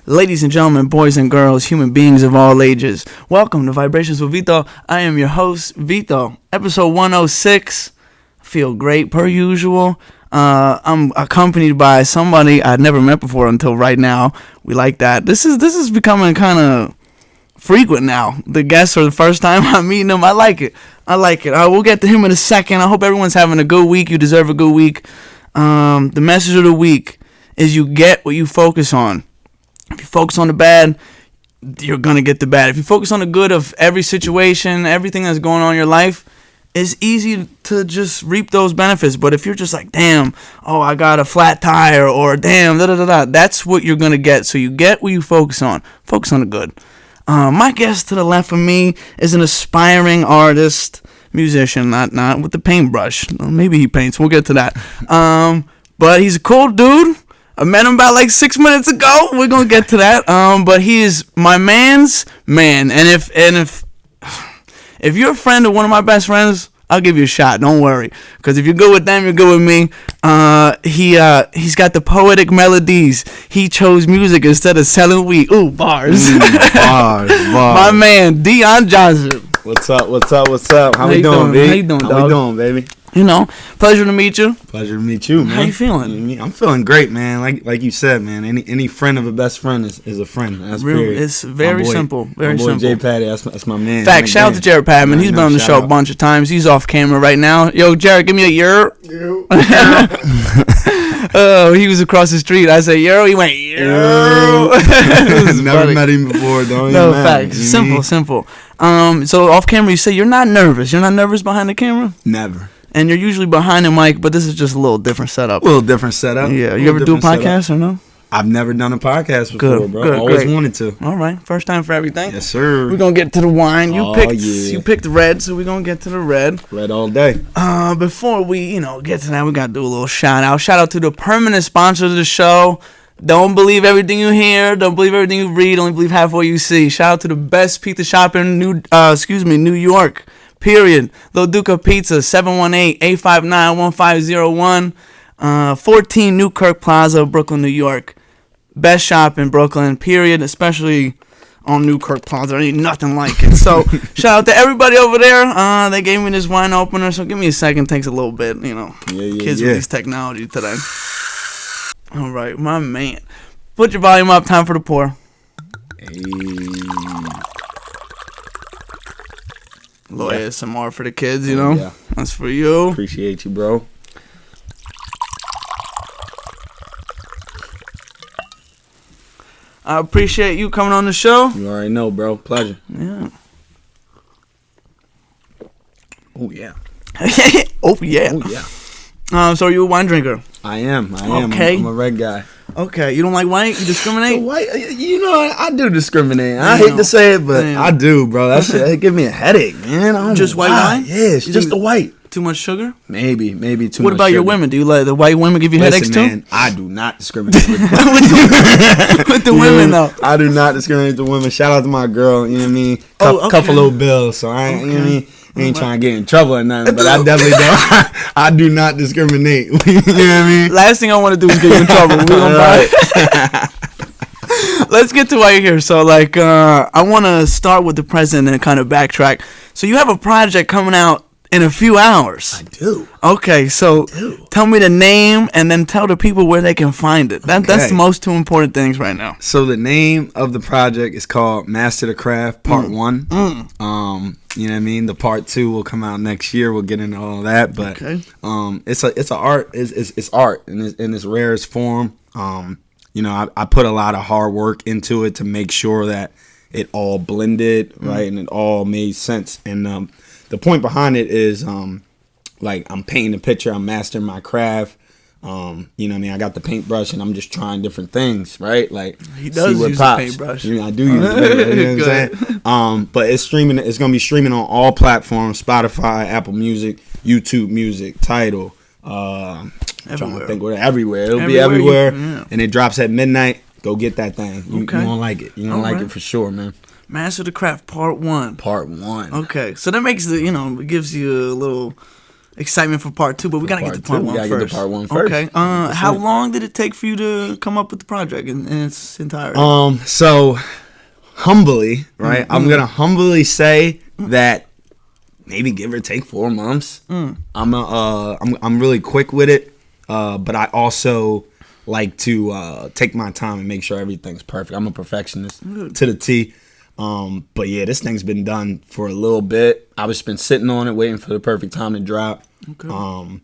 Ladies and gentlemen, boys and girls, human beings of all ages, welcome to Vibrations with Vito. I am your host, Vito. Episode 106. I feel great per usual. I'm accompanied by somebody I'd never met before until right now. We like that. This is becoming kind of frequent now. The guests are the first time I'm meeting them. I like it. We'll get to him in a second. I hope everyone's having a good week. You deserve a good week. The message of the week is you get what you focus on. If you focus on the bad, you're going to get the bad. If you focus on the good of every situation, everything that's going on in your life, it's easy to just reap those benefits. But if you're just like, damn, I got a flat tire, or damn, that's what you're going to get. So you get what you focus on. Focus on the good. My guest to the left of me is an aspiring artist, musician, not with the paintbrush. Maybe he paints. We'll get to that. But he's a cool dude. I met him about like 6 minutes ago. We're gonna get to that. But he is my man's man. And if you're a friend of one of my best friends, I'll give you a shot. Don't worry, because if you're good with them, you're good with me. He's got the poetic melodies. He chose music instead of selling weed. Ooh, bars. Bars. My man, Dion Johnson. What's up? How we doing, B? How you doing, dog? How we doing, baby? Pleasure to meet you. Pleasure to meet you, man. How you feeling? I'm feeling great, man. Like you said, man. Any friend of a best friend is a friend. That's period. It's very simple. Very my boy simple. J. Patty, that's my man. Fact, shout out to Jared Padman. He's been on the show a bunch of times. He's off camera right now. Yo, Jared, give me a euro. Oh, he was across the street. I said euro. He went euro. Never met him before, though. No, facts. Simple. So off camera, you say you're not nervous. You're not nervous behind the camera? Never. And you're usually behind the mic, but this is just a little different setup. Yeah, You ever do a podcast or no? I've never done a podcast before, bro. Good, Always great. wanted to. All right, first time for everything. Yes, sir. We're gonna get to the wine. You Yeah. picked red, so we're gonna get to the red. Red all day. Before we, get to that, we gotta do a little shout out. Shout out to the permanent sponsors of the show. Don't believe everything you hear. Don't believe everything you read. Only believe half what you see. Shout out to the best pizza shop in New York. Period. Lo Duca Pizza, 718-859-1501. 14 Newkirk Plaza, Brooklyn, New York. Best shop in Brooklyn, period. Especially on Newkirk Plaza. There ain't nothing like it. So, shout out to everybody over there. They gave me this wine opener, so give me a second. Takes a little bit, Kids with these technology today. All right, my man. Put your volume up. Time for the pour. Hey. Little ASMR for the kids, Yeah. That's for you. Appreciate you, bro. I appreciate you coming on the show. You already know, bro. Pleasure. Yeah. Oh, yeah. Oh, yeah. Oh, yeah. So are you a wine drinker? I am. Okay. I'm a red guy. Okay. You don't like white? You discriminate? White, I do discriminate. I hate to say it, but I do, bro. That shit it give me a headache, man. Just white wine? Yeah, it's just the white. Too much sugar? Maybe too much. What about your women? Do you let the white women give you headaches too? Man, I do not discriminate with the women, though. I do not discriminate with the women. Shout out to my girl, you know what I mean? Couple little bills, so I ain't, you know what I mean? I ain't trying to get in trouble or nothing, but I definitely don't. I do not discriminate. You know what I mean? Last thing I want to do is get you in trouble. We gonna buy it. Let's get to why you're here. So, I want to start with the present and kind of backtrack. So, you have a project coming out in a few hours. I do. Okay, so tell me the name and then tell the people where they can find it. That's the most two important things right now. So the name of the project is called Master the Craft Part 1. You know what I mean? The Part 2 will come out next year. We'll get into all that, but it's art in its rarest form. I put a lot of hard work into it to make sure that it all blended, right, and it all made sense. And the point behind it is, I'm painting a picture, I'm mastering my craft. You know what I mean? I got the paintbrush and I'm just trying different things, right? Like, he does see what use pops. a paintbrush. I do use a paintbrush, you know what I'm saying? But it's going to be streaming on all platforms: Spotify, Apple Music, YouTube Music, Tidal. I'm trying to think everywhere. It'll be everywhere, and it drops at midnight. Go get that thing. You won't like it. You don't like it for sure, man. Master the Craft Part 1. Part 1. Okay, so that makes it gives you a little excitement for part 2, but we gotta get to part 1 first. Get to part 1 first. Okay. How long did it take for you to come up with the project in its entirety? So humbly, right? I'm gonna humbly say that maybe give or take 4 months. I'm really quick with it, but I also like to take my time and make sure everything's perfect. I'm a perfectionist to the T. But yeah, this thing's been done for a little bit. I was just been sitting on it, waiting for the perfect time to drop. Okay. And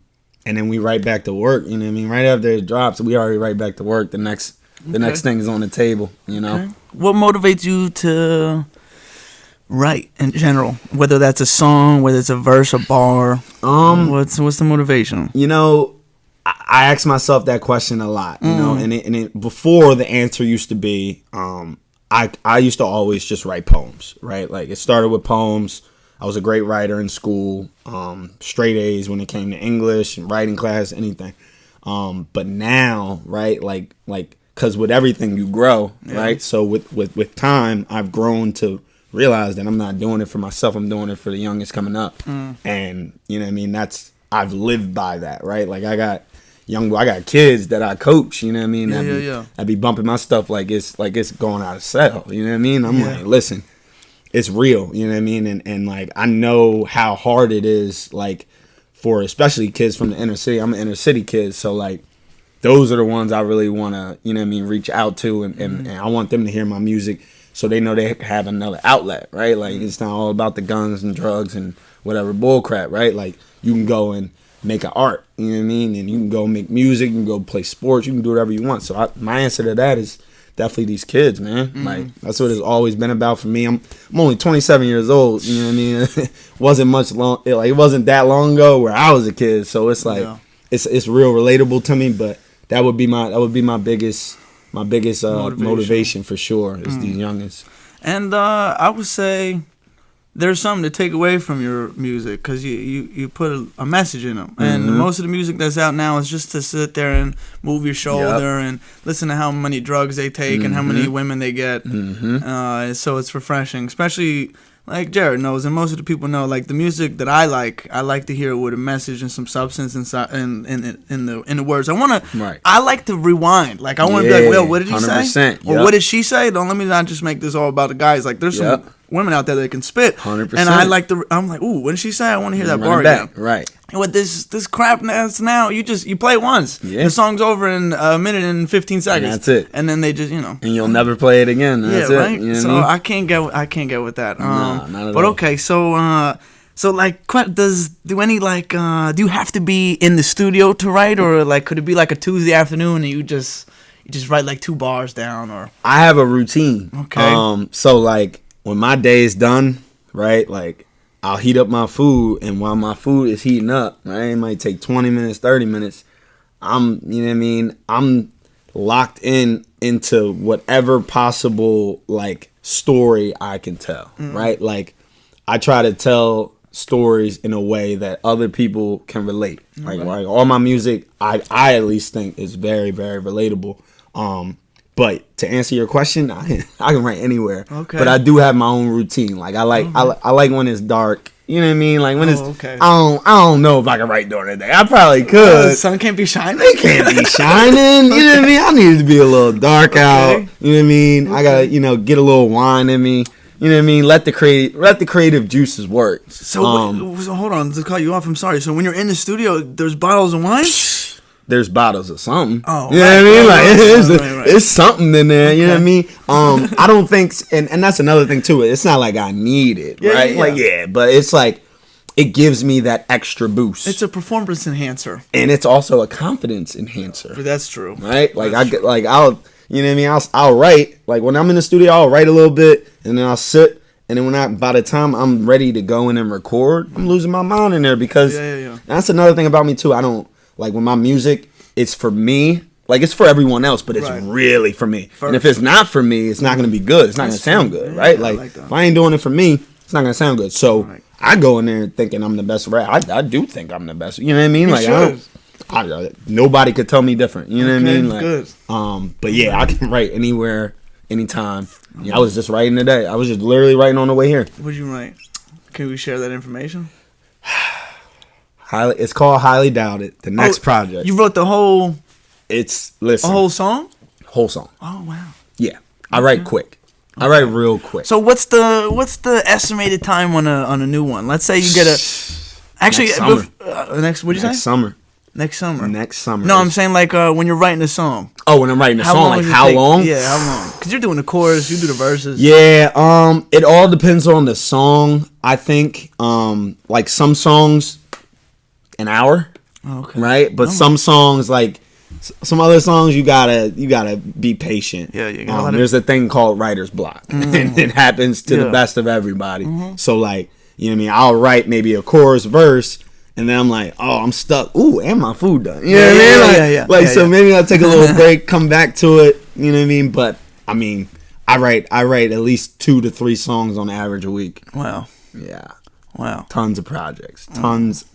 then we right back to work. You know what I mean? Right after it drops, we already right back to work. The next thing is on the table. You know. Okay. What motivates you to write in general? Whether that's a song, whether it's a verse, a bar. What's the motivation? You know, I ask myself that question a lot. You know, and it before the answer used to be, I used to always just write poems, right? Like it started with poems. I was a great writer in school, straight A's when it came to English and writing class, anything. But now, right, like, cause with everything you grow, right? So with time, I've grown to realize that I'm not doing it for myself. I'm doing it for the youngest coming up. And you know what I mean? I've lived by that, right? Like I got kids that I coach, you know what I mean? I'd be bumping my stuff like it's going out of cell, you know what I mean? I'm like, listen, it's real, you know what I mean? And like I know how hard it is, like for especially kids from the inner city. I'm an inner city kid, so like those are the ones I really want to, you know what I mean, reach out to, and I want them to hear my music so they know they have another outlet, right? Like it's not all about the guns and drugs and whatever bull crap, right? Like you can go and make an art, you know what I mean? And you can go make music, you can go play sports, you can do whatever you want. So my answer to that is definitely these kids, man. Like that's what it's always been about for me. I'm only 27 years old, you know what I mean? It wasn't it wasn't that long ago where I was a kid. So it's like it's real relatable to me, but that would be my biggest motivation for sure is these youngins. And I would say there's something to take away from your music because you put a message in them. And most of the music that's out now is just to sit there and move your shoulder and listen to how many drugs they take and how many women they get. So it's refreshing, especially like Jared knows and most of the people know. Like the music that I like to hear it with a message and some substance inside in the words. I like to rewind. Like I want to be like, well, what did he say? Or what did she say? Don't let me not just make this all about the guys. Like there's some women out there that can spit, 100%. And I'm like, ooh, what did she say? I want to hear that bar again. Right. And with this crap that's now, you play it once. Yeah. The song's over in a minute and 15 seconds. And that's it. And then they just, And you'll never play it again. That's right. It. You know so what I mean? I can't get with that. Not at but all. Okay, so like, do you have to be in the studio to write, or like could it be like a Tuesday afternoon and you just write like 2 bars down? Or I have a routine. Okay. So like when my day is done, right? Like I'll heat up my food, and while my food is heating up, right, it might take 20 minutes, 30 minutes. You know what I mean? I'm locked into whatever possible like story I can tell, right? Like I try to tell stories in a way that other people can relate. Like all my music, I at least think is very, very relatable. But to answer your question, I can write anywhere. Okay. But I do have my own routine. Like I like when it's dark. You know what I mean? Like when I don't know if I can write during the day. I probably could. The sun can't be shining. It can't be shining. You know what I mean? I need it to be a little dark out. You know what I mean? I gotta get a little wine in me. You know what I mean? Let the creative juices work. So hold on to cut you off. I'm sorry. So when you're in the studio, there's bottles of wine. There's bottles of something. Oh, you know what I mean? Like it's something in there. Okay. You know what I mean? I don't think, and that's another thing too. It's not like I need it, right? But it's like it gives me that extra boost. It's a performance enhancer, and it's also a confidence enhancer. That's true, right? Like I'll, you know what I mean? I'll write. Like when I'm in the studio, I'll write a little bit, and then I'll sit. And then by the time I'm ready to go in and record, I'm losing my mind in there because that's another thing about me too. I don't. Like, when my music, it's for me. Like, it's for everyone else, but it's really for me. And if it's not for me, it's not going to be good. It's not going to sound good, right? Like if I ain't doing it for me, it's not going to sound good. So, I go in there thinking I'm the best rapper. I do think I'm the best. You know what I mean? Like, nobody could tell me different. You know what I mean? Like, good. But, yeah, I can write anywhere, anytime. I was just writing today. I was just literally writing on the way here. What'd you write? Can we share that information? It's called Highly Doubted. The next project. You wrote the whole. Listen. A whole song. Whole song. Oh wow. Yeah, I write quick. Okay. I write real quick. So what's the estimated time on a new one? Let's say you get a. Actually, next summer. What'd you say? Next summer. Next summer. Next summer. No, I'm saying like when you're writing a song. Oh, when I'm writing a song, like how long? Yeah, how long? Because you're doing the chorus, you do the verses. Yeah, it all depends on the song. I think, like some songs, an hour. Okay. Right, but some songs like. Some other songs you gotta be patient. Yeah, you gotta there's a thing called writer's block, and it happens to the best of everybody. So like, you know what I mean? I'll write maybe a chorus verse, and then I'm like, oh, I'm stuck. Ooh, and my food done. You know what I mean? So maybe I'll take a little break, come back to it. You know what I mean? But I mean, I write at least 2 to 3 songs on average a week. Wow. Yeah. Wow. Tons of projects. Tons.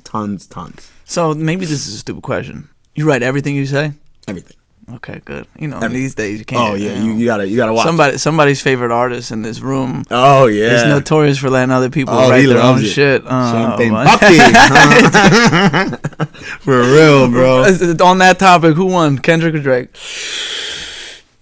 So maybe this is a stupid question. You write everything you say? Everything. Okay, good. You know, these days you can't. Oh yeah, you gotta watch. Somebody's favorite artist in this room. Oh yeah, is notorious for letting other people write their own shit. Champagne puppy. For real, bro. On that topic, who won, Kendrick or Drake?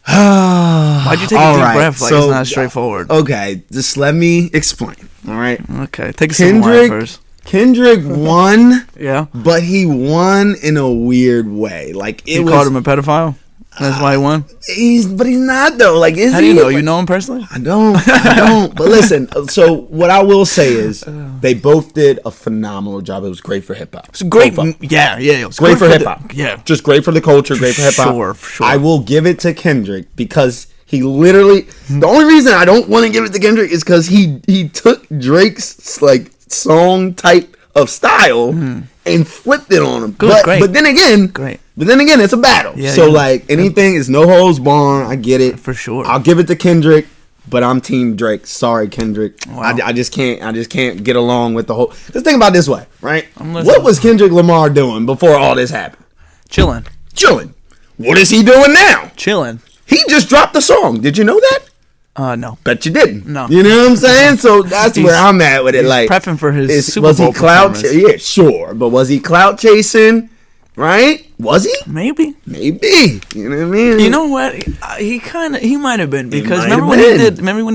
Why'd you take a deep breath? Like it's not straightforward. Okay, just let me explain. All right. Okay, take a sip of wine first. Kendrick won, yeah, but he won in a weird way. Like you called him a pedophile. That's why he won. But he's not though. Like, is how do you know? You know him personally? I don't. But listen. So what I will say is, they both did a phenomenal job. It was great for hip hop. It's great. Yeah. It was great for hip hop. Yeah, just great for the culture. Great for hip hop. Sure. I will give it to Kendrick because he literally. The only reason I don't want to give it to Kendrick is because he took Drake's like song type of style and flipped it on him. But then again, it's a battle. Yeah, so like anything is no holds barred. I get it for sure. I'll give it to Kendrick, but I'm team Drake. Sorry, Kendrick. Wow. I just can't get along with the whole. Just think about it this way, right? What was Kendrick Lamar doing before all this happened? Chilling. What is he doing now? Chilling. He just dropped the song. Did you know that? No. Bet you didn't. No. You know what I'm saying? So that's where I'm at with it. Like prepping for his Super Bowl was he clout? Yeah, sure. But was he clout chasing? Right? Was he? Maybe. You know what I mean? You know what? He might have been because remember when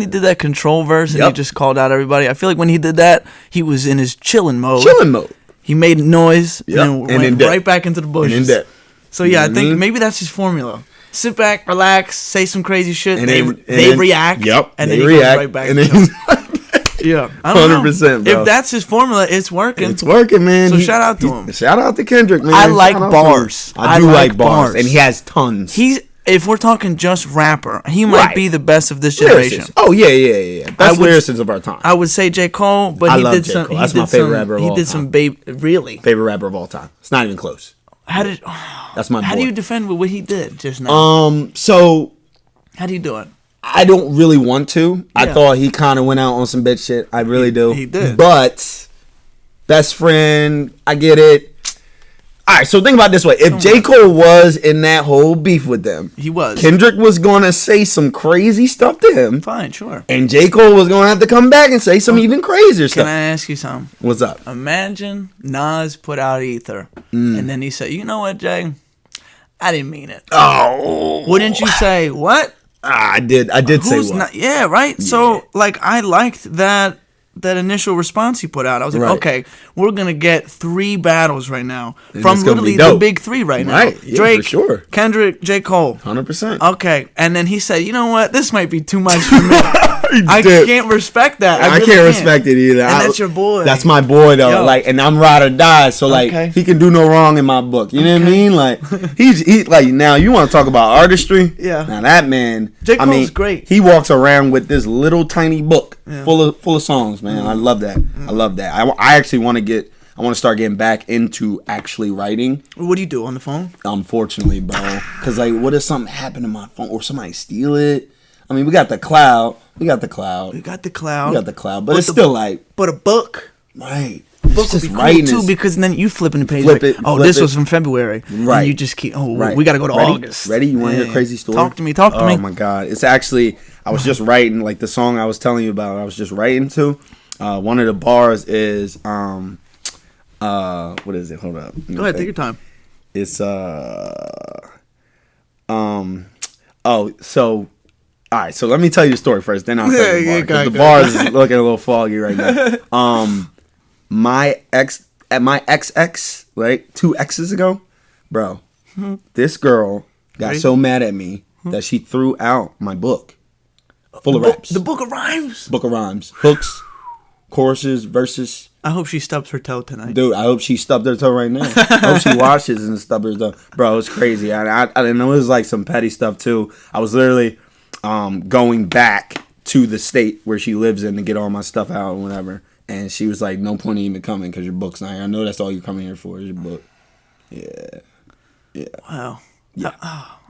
he did that control verse and he just called out everybody. I feel like when he did that, he was in his chilling mode. He made noise and went right back into the bushes. So yeah, I think maybe that's his formula. Sit back, relax, say some crazy shit, and they react. Yep, and then he goes right back. And yeah, 100%. If that's his formula, it's working. It's working, man. So shout out to him. Shout out to Kendrick, man. I like bars. I do like bars, and he has tons. If we're talking just rapper, he might be the best of this generation. Oh yeah. Best lyricists of our time. I would say J. Cole, but I love J. Cole. That's my favorite rapper of all time. He did some favorite rapper of all time. It's not even close. That's my boy. How do you defend what he did just now? So how do you do it? I don't really want to. Yeah. I thought he kind of went out on some bitch shit. I really do. He did. But best friend, I get it. All right, so think about it this way. If J. Cole was in that whole beef with them, he was. Kendrick was going to say some crazy stuff to him. Fine, sure. And J. Cole was going to have to come back and say some even crazier stuff. Can I ask you something? What's up? Imagine Nas put out Ether, and then he said, you know what, Jay? I didn't mean it. Oh. Wouldn't you say, what? I did say what? Yeah, right? Yeah. So, like, I liked that initial response he put out. I was like, okay, we're going to get 3 battles right now. And from literally the big 3 right now. Right, yeah, Drake, for sure. Kendrick, J. Cole. 100%. Okay, and then he said, you know what? This might be too much for me. I can't respect that. I really can't respect it either. And that's your boy. That's my boy, though. Like, and I'm ride or die, so, like, he can do no wrong in my book. You know what I mean? Like, he's like, now, you want to talk about artistry? Yeah. Now, that man, J. Cole's great. He walks around with this little tiny book full of songs, man. I love that. I love that. I actually want to start getting back into actually writing. What do you do on the phone? Unfortunately, bro. Because, like, what if something happened to my phone or somebody steal it? I mean, we got the cloud. But it's still like... But a book? Right. A book would be cool, too, because then you flip in the page. This was from February. Right. And you just keep... we got to go to August. Ready? You want to hear a crazy story? Talk to me. Oh, my God. It's actually... I was just writing, like, the song I was telling you about. I was just writing to. One of the bars is... What is it? Hold up. Go ahead, take your time. It's so all right, so let me tell you the story first, then I'll tell you the bar. The bar is looking a little foggy right now. My ex, right, 2 X's ago, bro, this girl got so mad at me that she threw out my book full of raps. The book of rhymes? Book of rhymes. Hooks, choruses, verses. I hope she stubs her toe tonight. Dude, I hope she stubbed her toe right now. I hope she washes and stubbed her toe. Bro, it was crazy. I didn't know it was like some petty stuff too. I was literally going back to the state where she lives in to get all my stuff out and whatever. And she was like, no point in even coming because your book's not here. I know that's all you're coming here for is your book. Yeah. Wow. Yeah.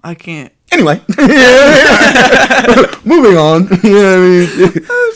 I can't. Anyway. Moving on. You know what I mean?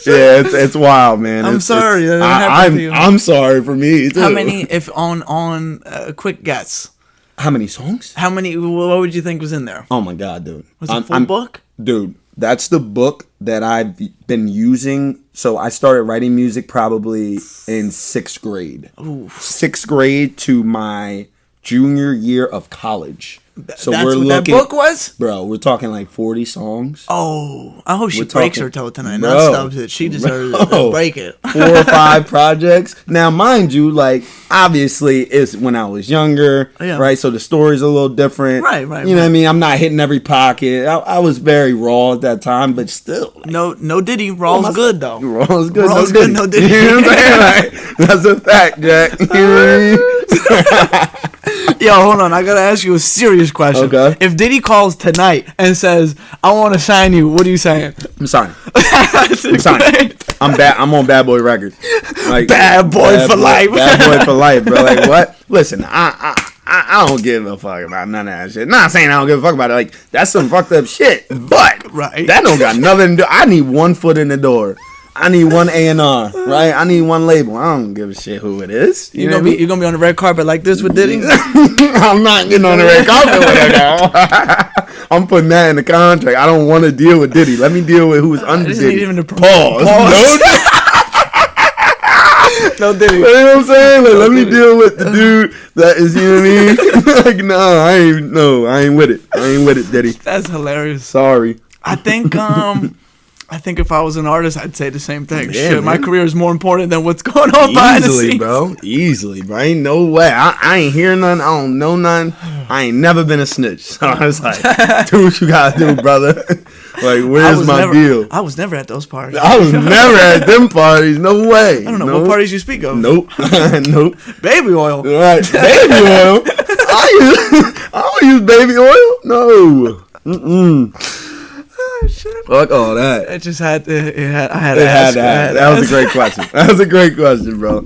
Yeah, it's wild, man. I'm sorry. That happened to you. I'm sorry for me, too. How many, if on quick guess? How many songs? How many, what would you think was in there? Oh, my God, dude. Was it a full book? Dude, that's the book that I've been using. So I started writing music probably in 6th grade. Ooh. 6th grade to my junior year of college. So that's what that book was? Bro, we're talking like 40 songs. Oh, I hope she breaks her toe tonight. Bro, not stubs it. She deserves to break it. 4 or 5 projects. Now, mind you, like, obviously, it's when I was younger, right? So the story's a little different. Right. You know what I mean? I'm not hitting every pocket. I was very raw at that time, but still. Like, no Diddy. Raw's good, though. Raw's good. Raw's good, no Diddy. You know what I'm saying? Like, that's a fact, Jack. You know what I mean? Yo, hold on. I gotta ask you a serious question. Okay. If Diddy calls tonight and says, "I want to sign you," what are you saying? I'm signing. I'm signing. I'm bad. I'm on Bad Boy Records. Like, bad boy for life. Bad boy for life, bro. Like what? Listen, I don't give a fuck about none of that shit. Not saying I don't give a fuck about it. Like that's some fucked up shit. But that don't got nothing to do. I need one foot in the door. I need one A&R, right? I need one label. I don't give a shit who it is. You're gonna be on the red carpet like this with Diddy? I'm not getting on the red carpet with her now. I'm putting that in the contract. I don't want to deal with Diddy. Let me deal with who's under Diddy. Pause. No Diddy. You know what I'm saying? Like, let me deal with the dude that is, you know what I mean? Like, I ain't with it. I ain't with it, Diddy. That's hilarious. Sorry. I think if I was an artist, I'd say the same thing. Yeah, shit, my career is more important than what's going on behind the scenes. Easily, bro. Ain't no way. I ain't hear nothing. I don't know nothing. I ain't never been a snitch. So I was like, do what you gotta do, brother. Like, where's my deal? I was never at those parties. I was never at them parties. No way. I don't know. What parties you speak of? Nope. Nope. Baby oil. Right. Baby oil? I don't use baby oil. No. Mm-mm. Shit. Fuck all that. It just had to. I had to ask. That was a great question. That was a great question, bro.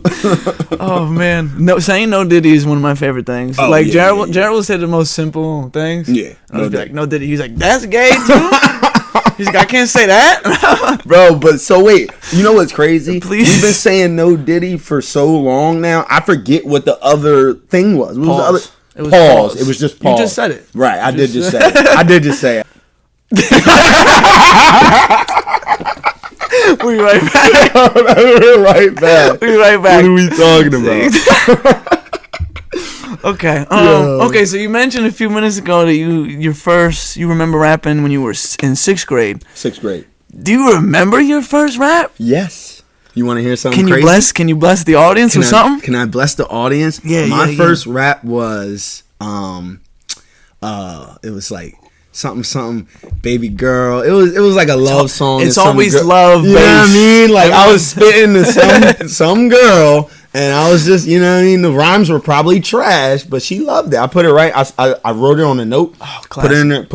Oh man, saying no Diddy is one of my favorite things. Oh, like Gerald will say the most simple things. Yeah. I was like, no Diddy. He's like, that's gay too. He's like, I can't say that, bro. But so wait, you know what's crazy? Please. We've been saying no Diddy for so long now. I forget what the other thing was. What was the other? It was pause. It was just pause. You just said it. Right. I did just say it. I did just say it. We'll be right back. We're right back. We'll be right back. What are we talking about? Okay. Okay. So you mentioned a few minutes ago that you remember rapping when you were in 6th grade. 6th grade. Do you remember your first rap? Yes. You want to hear something crazy? Can you bless the audience with something? Can I bless the audience? Yeah. My first rap was it was like something baby girl. It was like a love song. It's always love. You know what I mean? Like I was spitting to some girl, and I was just, you know what I mean. The rhymes were probably trash, but she loved it. I put it right. I wrote it on a note. Oh, put it in her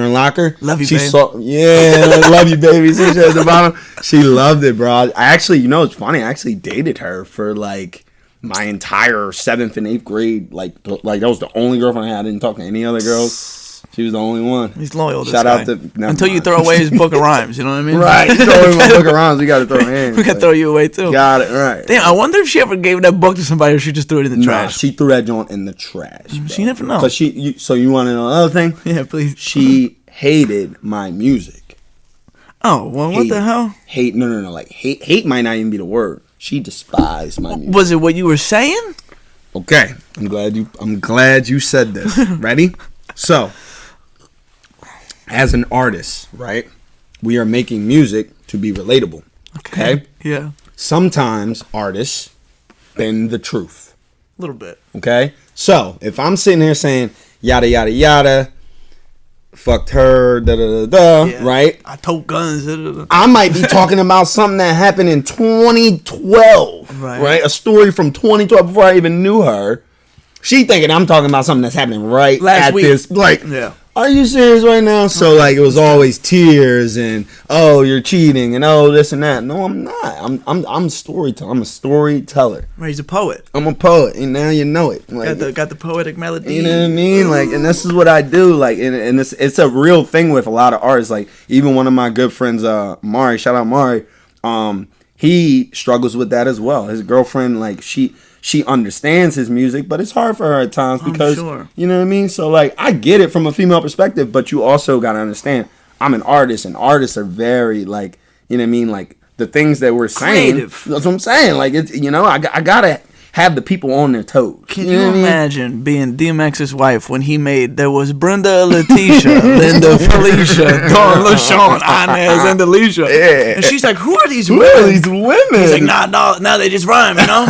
locker. Love you, she baby. Love you, baby. She at the bottom. She loved it, bro. I actually, it's funny. I actually dated her for like my entire 7th and 8th grade. Like that was the only girlfriend I had. I didn't talk to any other girls. She was the only one. He's loyal. Shout out to until you throw away his book of rhymes. You know what I mean? Right. You throw away my book of rhymes. We got to throw him. We got to throw you away too. Got it. Right. Damn. I wonder if she ever gave that book to somebody, or she just threw it in the trash. She threw that joint in the trash. Bro. She never know. Cause so you want to know another thing? Yeah, please. She hated my music. Oh well, what the hell? Hate? No. Like hate might not even be the word. She despised my music. Was it what you were saying? Okay, I'm glad you said this. Ready? So, as an artist, right? We are making music to be relatable. Okay? Yeah. Sometimes artists bend the truth. A little bit. Okay? So, if I'm sitting here saying yada yada yada, fucked her, da da da da, Yeah. right? I told guns. I might be talking about something that happened in 2012, right? A story from 2012 before I even knew her. She thinking I'm talking about something that's happening right Last at week. this. Like, Yeah. are you serious right now? So like it was always tears and oh you're cheating and oh this and that. No, I'm not. I'm a storyteller. I'm a storyteller. Right, he's a poet. I'm a poet, and now you know it. Like, Got the poetic melody. you know what I mean? Like, and this is what I do. Like, and it's a real thing with a lot of artists. Like, even one of my good friends, Mari, shout out Mari. He struggles with that as well. His girlfriend, like, she understands his music, but it's hard for her at times because, you know what I mean? So, like, I get it from a female perspective, but you also got to understand, I'm an artist, and artists are very, like, you know what I mean? Like, the things that we're saying, creative. That's what I'm saying. Like, it's, you know, I got to have the people on their toes. Can you imagine being DMX's wife when he made, there was Brenda, Letitia, Linda, Felicia, Dawn, LaShawn, Inez, and Alicia. Yeah. And she's like, who are these Who women? are these women? He's like, nah, they just rhyme, you know?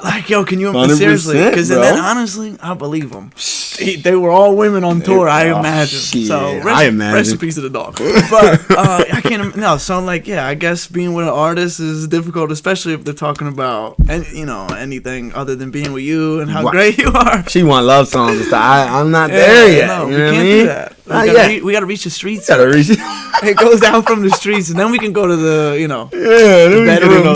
Like, yo, can you, seriously? Because then, honestly, I believe them. They were all women on tour, I imagine. Shit, so, I imagine. Rest in peace to the dog. But, I can't, no, so, like, yeah, I guess being with an artist is difficult, especially if they're talking about, you know, anything other than being with you and how great you are. She want love songs and stuff. I'm not there yet. No, you we know can't what I mean? do that. We gotta reach the streets. It goes down from the streets, and then we can go to the, you know, the bedroom.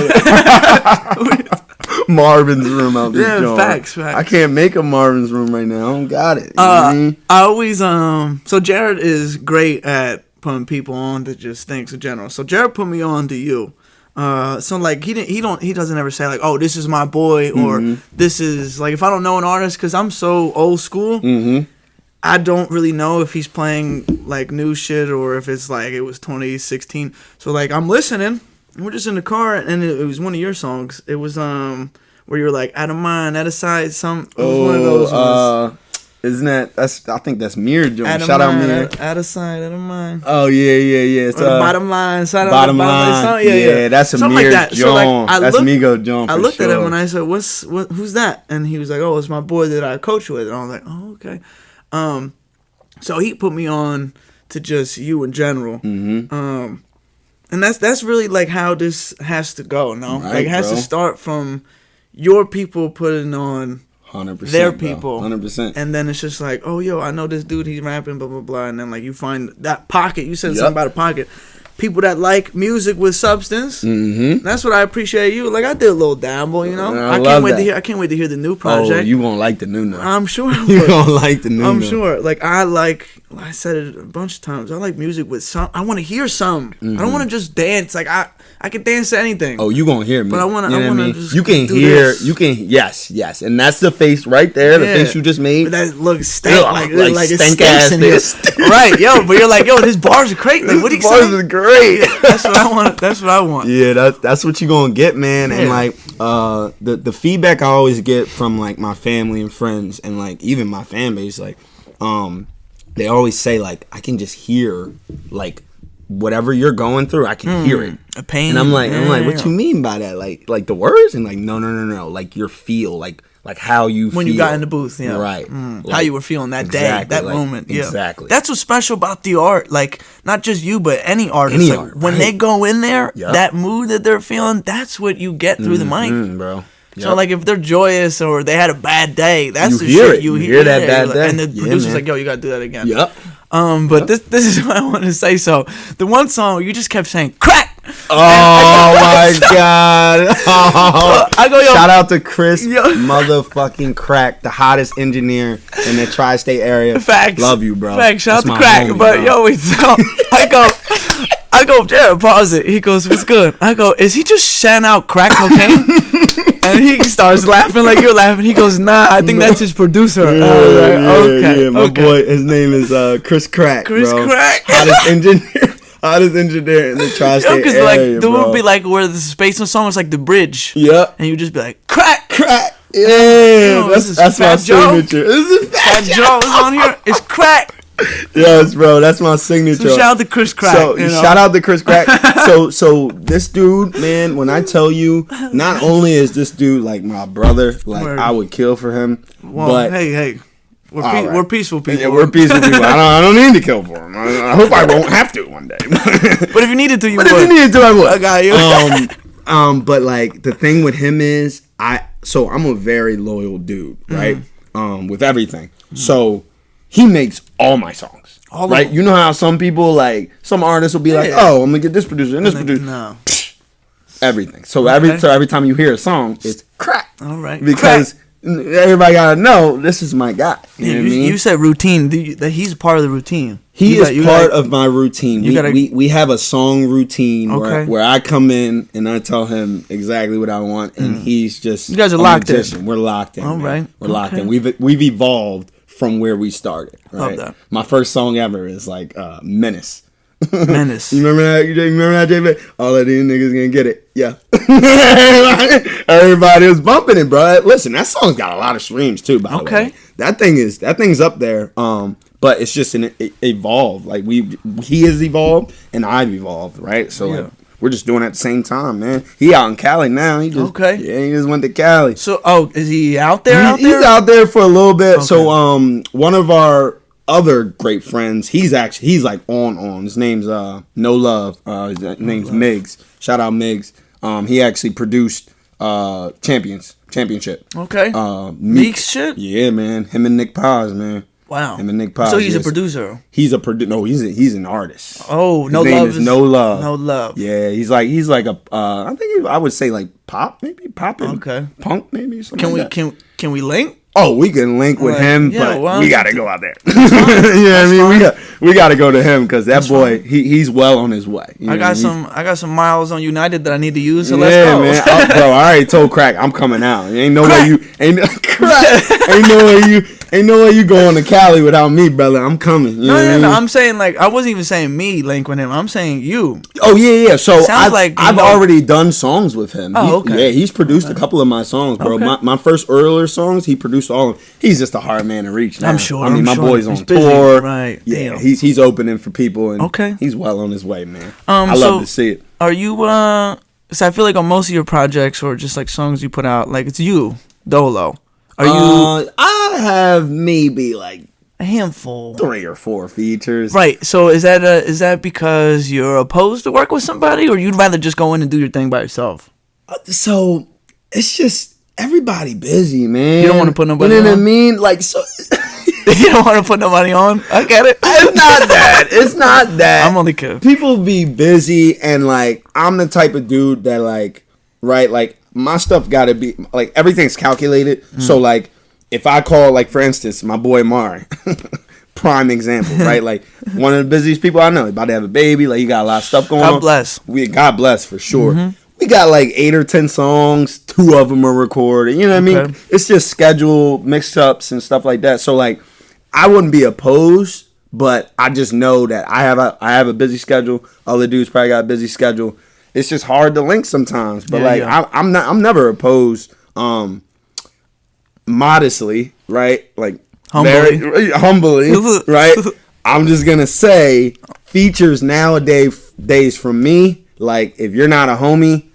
Marvin's room out this joint. Facts. I can't make a Marvin's room right now. I don't got it. You know what I mean? I always so Jared is great at putting people on to just things in general. So Jared put me on to you. So like he doesn't ever say like, oh, this is my boy, or this is like, if I don't know an artist, because I'm so old school, I don't really know if he's playing like new shit or if it's like it was 2016. So like I'm listening, and we're just in the car, and it was one of your songs. It was where you were like, out of mind, out of sight, it was one of those ones. Isn't that, I think that's Mir joint. Shout out Mir. Out of sight, out of mind. Oh yeah. It's bottom line, side bottom line. Yeah, that's a something Mir like that. So like, that's Migo joint. I looked at him and I said, who's that? And he was like, oh, it's my boy that I coach with. And I was like, oh, okay. So he put me on to just you in general. And that's really like how this has to go, no? Right, like it has to start from your people putting on 100%, their people. 100%. And then it's just like, oh, yo, I know this dude, he's rapping, blah, blah, blah. And then like you find that pocket. You said something about a pocket. People that like music with substance. That's what I appreciate you. Like I did a little dabble, you know. I can't wait to hear the new project. Oh, you won't like the new one. I'm sure. You gonna like the new one. I'm sure. Like I said it a bunch of times. I like music with some. I want to hear some. I don't want to just dance. Like I can dance to anything. Oh, you gonna hear me? But I want to just. You can hear. This. You can. Yes, and that's the face right there. The face you just made. But that looks stank. Like it's stank ass in here. Right, yo. But you're like, yo, his bars are great. Like, what are you saying? Bars are great. Yeah, that's what I want. That's what I want. Yeah, that's what you gonna get, man. Yeah. And like the feedback I always get from like my family and friends and like even my fan base, like they always say like I can just hear like whatever you're going through, I can hear it. A pain. And I'm like, what you mean by that? Like the words? And like, no. Like your feel, like how you when feel. You got in the booth, yeah. Right. Like, how you were feeling that day, that moment. Yeah. Exactly. That's what's special about the art. Like, not just you, but any artist. When they go in there, that mood that they're feeling, that's what you get through the mic. Bro. Yep. So, like, if they're joyous or they had a bad day, that's the shit. It. You hear that bad day. And the producer's like, yo, you got to do that again. Yep. But this is what I want to say. So, the one song, you just kept saying, crack! Oh my god! Oh. I go, yo, shout out to Chris, motherfucking Crack, the hottest engineer in the tri-state area. Facts, love you, bro. Facts, shout out to Crack. Homie, but bro. Yo, wait, so I go, Jared, pause it. He goes, what's good? I go, is he just shouting out crack cocaine? And he starts laughing like you're laughing. He goes, nah, I think that's his producer. Okay, my boy, his name is Chris Crack. Chris bro. Crack, hottest engineer. Hottest engineer in the tri-state because area, like there bro. would be like where the space and song was like the bridge. Yep. And you just be like crack. Yeah, this that's my is Fat Joe. signature. This is Fat Joe is on here. It's crack. Yes, bro, that's my signature. So shout out to Chris Crack. So shout out to Chris Crack. so this dude, man, when I tell you, not only is this dude like my brother, like Word. I would kill for him, Well, but hey, we're, right. we're peaceful people. yeah, we're peaceful people. I don't need to kill for him. I hope I won't have to one day. But if you needed to, you would. If you needed to, I would. I got you. But like the thing with him is, I'm a very loyal dude, right? With everything. So he makes all my songs, right? You know how some people, like some artists will be like, oh, I'm gonna get this producer and this producer. No. Everything. So every time you hear a song, it's crack. All right. Because everybody gotta know this is my guy. You know what I mean? You said routine. That he's part of the routine. He is part of my routine. We have a song routine where I come in and I tell him exactly what I want, and he's just you guys are locked in. We're locked in. All right. We're locked in. We've evolved from where we started. Right? Love that. My first song ever is like Menace. Menace. You remember that? You remember that, J-Man? All of these niggas gonna get it. Yeah. Everybody was bumping it, bro. Listen, that song's got a lot of streams too. By the way, that thing's up there. But it's just evolved. Like he has evolved and I've evolved, right? So like we're just doing it at the same time, man. He out in Cali now. He just he just went to Cali. So is he out there? He's out there for a little bit. Okay. So one of our other great friends, he's like on. His name's No Love. His name's Miggs. Shout out Miggs. He actually produced Championship. Okay. Meek's shit? Yeah, man. Him and Nick Paz, man. Wow. Him and Nick Paz. So he's a producer. He's he's an artist. Oh, His name is No Love. No Love. Yeah, he's like a I think I would say like pop, maybe pop and punk, maybe something. Can we link? Oh, we can link with him, yeah, but we gotta go out there. You know what I mean? We gotta go to him because that boy, he's well on his way. I got some miles on United that I need to use. So let's go, man. Bro, I already told Crack I'm coming out. Ain't no way ain't no way you going to Cali without me, brother. I'm coming. You know what I mean? I'm saying like I wasn't even saying me link with him. I'm saying you. Oh yeah. So I've know, already done songs with him. Oh, okay. Yeah, he's produced a couple of my songs, bro. Okay. My first earlier songs, he produced all of them. He's just a hard man to reach now. I'm sure. I mean, my boy's on busy. tour. Right. Yeah, damn. he's opening for people, and he's well on his way, man. I love to see it. Are you? So I feel like on most of your projects or just like songs you put out, like it's you, Dolo. Are you? I have maybe like a handful, 3 or 4 features. Right. So is that because you're opposed to work with somebody, or you'd rather just go in and do your thing by yourself? So it's just everybody busy, man. You don't want to put nobody on. You know what I mean? Like so. You don't want to put nobody on. I get it. It's not that. I'm only kidding. People be busy, and like I'm the type of dude that like my stuff gotta be like everything's calculated. So like if I call, like for instance, my boy Mari, prime example, right? Like one of the busiest people I know, about to have a baby, like he got a lot of stuff going on. God bless for sure. Mm-hmm. We got like 8 or 10 songs, 2 of them are recorded. You know what I mean? It's just schedule mix-ups and stuff like that. So like I wouldn't be opposed, but I just know that I have a busy schedule. Other dudes probably got a busy schedule. It's just hard to link sometimes. But I'm never opposed. Modestly, right? Like very humbly, right? I'm just gonna say features nowadays from me. Like if you're not a homie,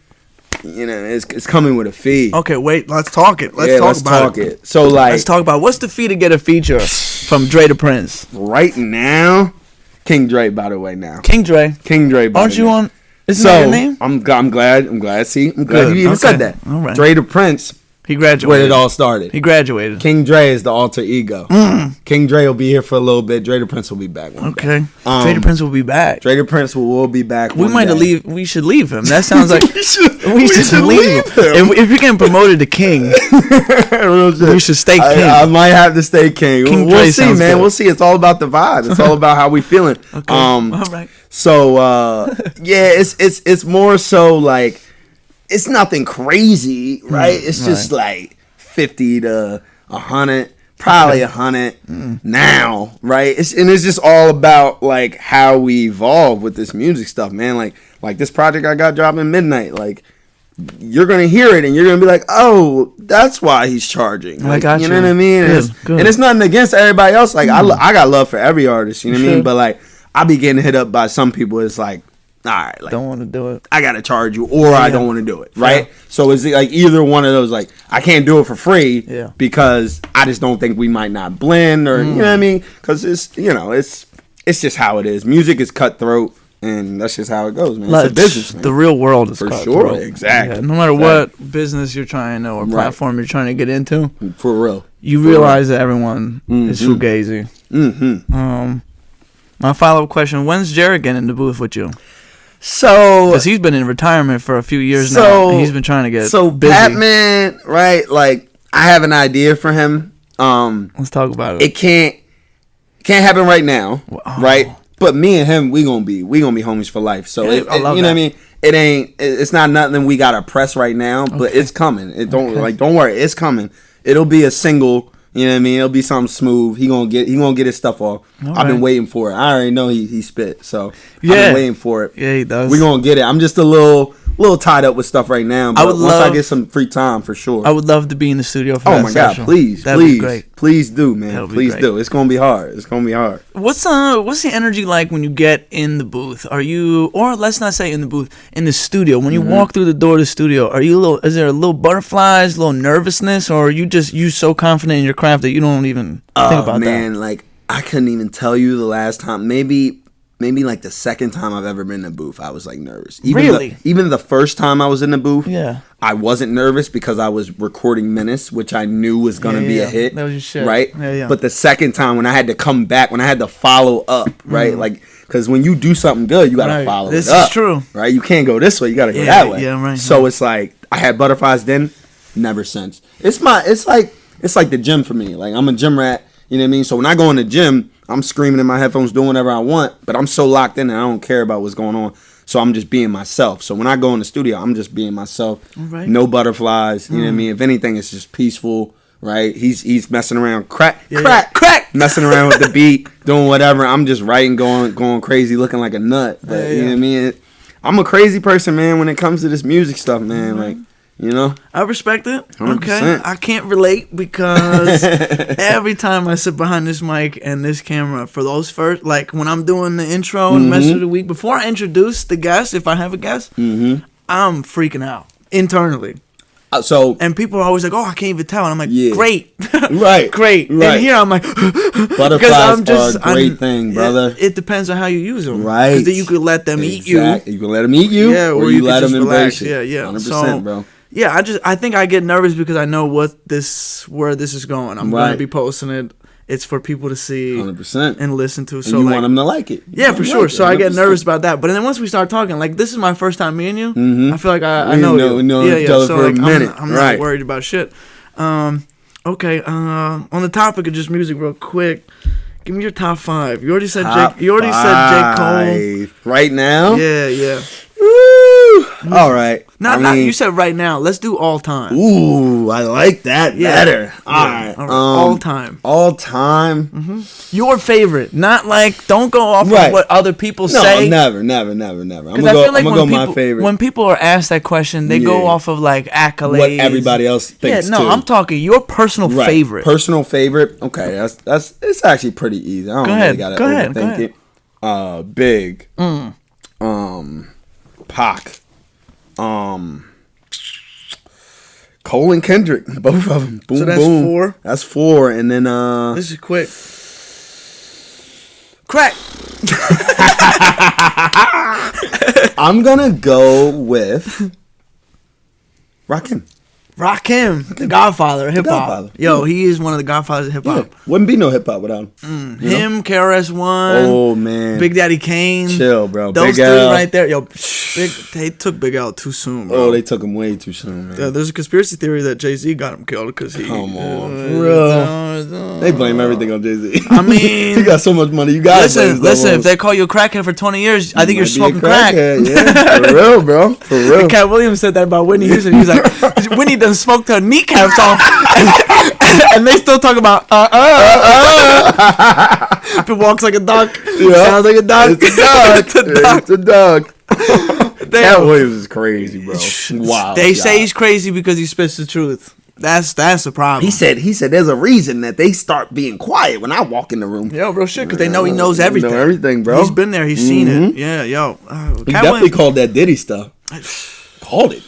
you know it's coming with a fee. Okay, wait. Let's talk it. Let's talk it. So like, let's talk about what's the fee to get a feature from Dre the Prince right now. King Dre, by the way, now. King Dre. Aren't you on? Isn't that your name? I'm glad. See, I'm glad you even said that. All right. Dre the Prince. He graduated. Where it all started. He graduated. King Dre is the alter ego. King Dre will be here for a little bit. Dre the Prince will be back one day. Okay. Dre the Prince will be back. Dre the Prince will be back We might leave. We should leave him. That sounds like we should leave him. If you're getting promoted to king, we should stay king. I might have to stay king. We'll see, man. Good. We'll see. It's all about the vibe. It's all about how we feeling. Okay. All right. So yeah, it's more so like it's nothing crazy, right? It's just like 50 to 100, probably 100 now, right? It's just all about like how we evolve with this music stuff, man. Like this project I got dropping midnight, like you're gonna hear it and you're gonna be like, oh, that's why he's charging. Like, you know what I mean? And it's nothing against everybody else. Like I got love for every artist, you know what I mean? But like I be getting hit up by some people. It's like, all right, like, don't want to do it. I gotta charge you, or I don't want to do it, right? So it's like either one of those. Like I can't do it for free because I just don't think we might not blend, or you know what I mean? Because it's it's just how it is. Music is cutthroat. And that's just how it goes, man. It's a business, man. The real world is for sure, exactly. Yeah, no matter what business you're trying to, or platform you're trying to get into, for real, you realize that everyone is fugazi. My follow-up question: when's Jared getting in the booth with you? So, because he's been in retirement for a few years now, and he's been trying to get busy. Batman, right? Like I have an idea for him. Let's talk about it. It can't happen right now, right? But me and him, we gonna be homies for life. So you know what I mean. It's not nothing we gotta press right now, but it's coming. Don't worry, it's coming. It'll be a single. You know what I mean. It'll be something smooth. He gonna get his stuff off. I've been waiting for it. I already know he spit. So I've been waiting for it. Yeah, he does. We gonna get it. I'm just a little tied up with stuff right now. But once I get some free time, for sure. I would love to be in the studio for that. Oh my God, please, please do, man. Please do. It's gonna be hard. What's the energy like when you get in the booth? Are you, or let's not say in the booth, in the studio? When you walk through the door of the studio, is there a little butterflies, a little nervousness, or are you so confident in your craft that you don't even think about that? Man, like I couldn't even tell you the last time. Maybe like the second time I've ever been in the booth, I was like nervous. Even the first time I was in the booth, I wasn't nervous because I was recording Menace, which I knew was gonna be a hit. That was your shit, right? Yeah. But the second time when I had to come back, when I had to follow up, right? Like, because when you do something good, you gotta follow it up. This is true, right? You can't go this way; you gotta go that way. Yeah, right. So it's like I had butterflies then, never since. It's like the gym for me. Like I'm a gym rat. You know what I mean? So when I go in the gym, I'm screaming in my headphones, doing whatever I want, but I'm so locked in and I don't care about what's going on. So I'm just being myself. So when I go in the studio, I'm just being myself. Right. No butterflies. You know what I mean? If anything, it's just peaceful, right? He's messing around, crack, messing around with the beat, doing whatever. I'm just writing, going crazy, looking like a nut. But you know what I mean? I'm a crazy person, man, when it comes to this music stuff, man. Like, you know, I respect it. 100%. Okay, I can't relate because every time I sit behind this mic and this camera for those first, like when I'm doing the intro and the rest of the week, before I introduce the guest, if I have a guest, I'm freaking out internally. And people are always like, "Oh, I can't even tell," and I'm like, "Great, great." And here I'm like, butterflies are a great thing, brother. It depends on how you use them, right? Because then you could let them eat you. You can let them eat you, or you let them embrace it. Yeah, 100%, bro. Yeah, I think I get nervous because I know where this is going. I'm going to be posting it. It's for people to see 100% and listen to. So you want them to like it. Yeah, for sure. So I get nervous about that. But then once we start talking, like this is my first time meeting you. I feel like I know you. We know each other for a minute. I'm not worried about shit. Okay. On the topic of just music, real quick. Give me your top 5. You already said J. Cole. Right now? Yeah. Woo! All right. Not you said right now. Let's do all time. Ooh, I like that better. All right. All time. All time. Your favorite. Not like, don't go off of what other people say. Never. I'm going to go my favorite. When people are asked that question, they go off of like accolades. What everybody else thinks too. I'm talking your personal favorite. Personal favorite. Okay, it's actually pretty easy. I don't really gotta overthink it. Big. Pac. Cole and Kendrick, both of them. Boom, so that's boom. 4? That's 4, and then this is quick. Crack. I'm gonna go with Rakim, the Godfather of hip hop. Yo, he is one of the Godfathers of hip hop. Wouldn't be no hip hop without him. Him, KRS-One. Oh man, Big Daddy Kane. Chill, bro. Those Big 3 L. Right there. Yo, they took Big L too soon, bro. Oh, they took him way too soon, man. Yeah, there's a conspiracy theory that Jay-Z got him killed because he. Come on, for real. They blame everything on Jay-Z. I mean, he got so much money. You got listen. If they call you a crackhead for 20 years, I think you're smoking crack. Yeah, for real, bro. For real. Cat Williams said that about Whitney Houston. He was like, Whitney done smoked her kneecaps off. And they still talk about If it walks like a duck, sounds like a duck. It's a duck. Cat Williams is crazy, bro. Wow. They say he's crazy because he spits the truth. That's the problem. He said there's a reason that they start being quiet when I walk in the room. Yo, bro, shit, because they know he knows everything. Know everything, bro. He's been there. He's seen it. Yeah, yo. He definitely called that Diddy stuff. Called it.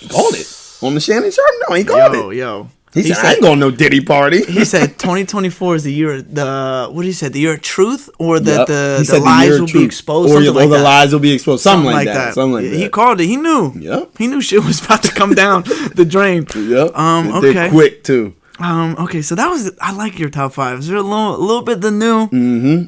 On the Shannon Sharp? No, he called it. Yo. He said, I ain't going to no Diddy party. He said 2024 is the year, what did he say? The year of truth? Or that the the lies will be exposed? Or the lies will be exposed. Something like that. He called it. He knew. Yep. He knew shit was about to come down the drain. Yep. Okay. They're quick, too. Okay, so that was, I like your top five. Is there a little bit the new?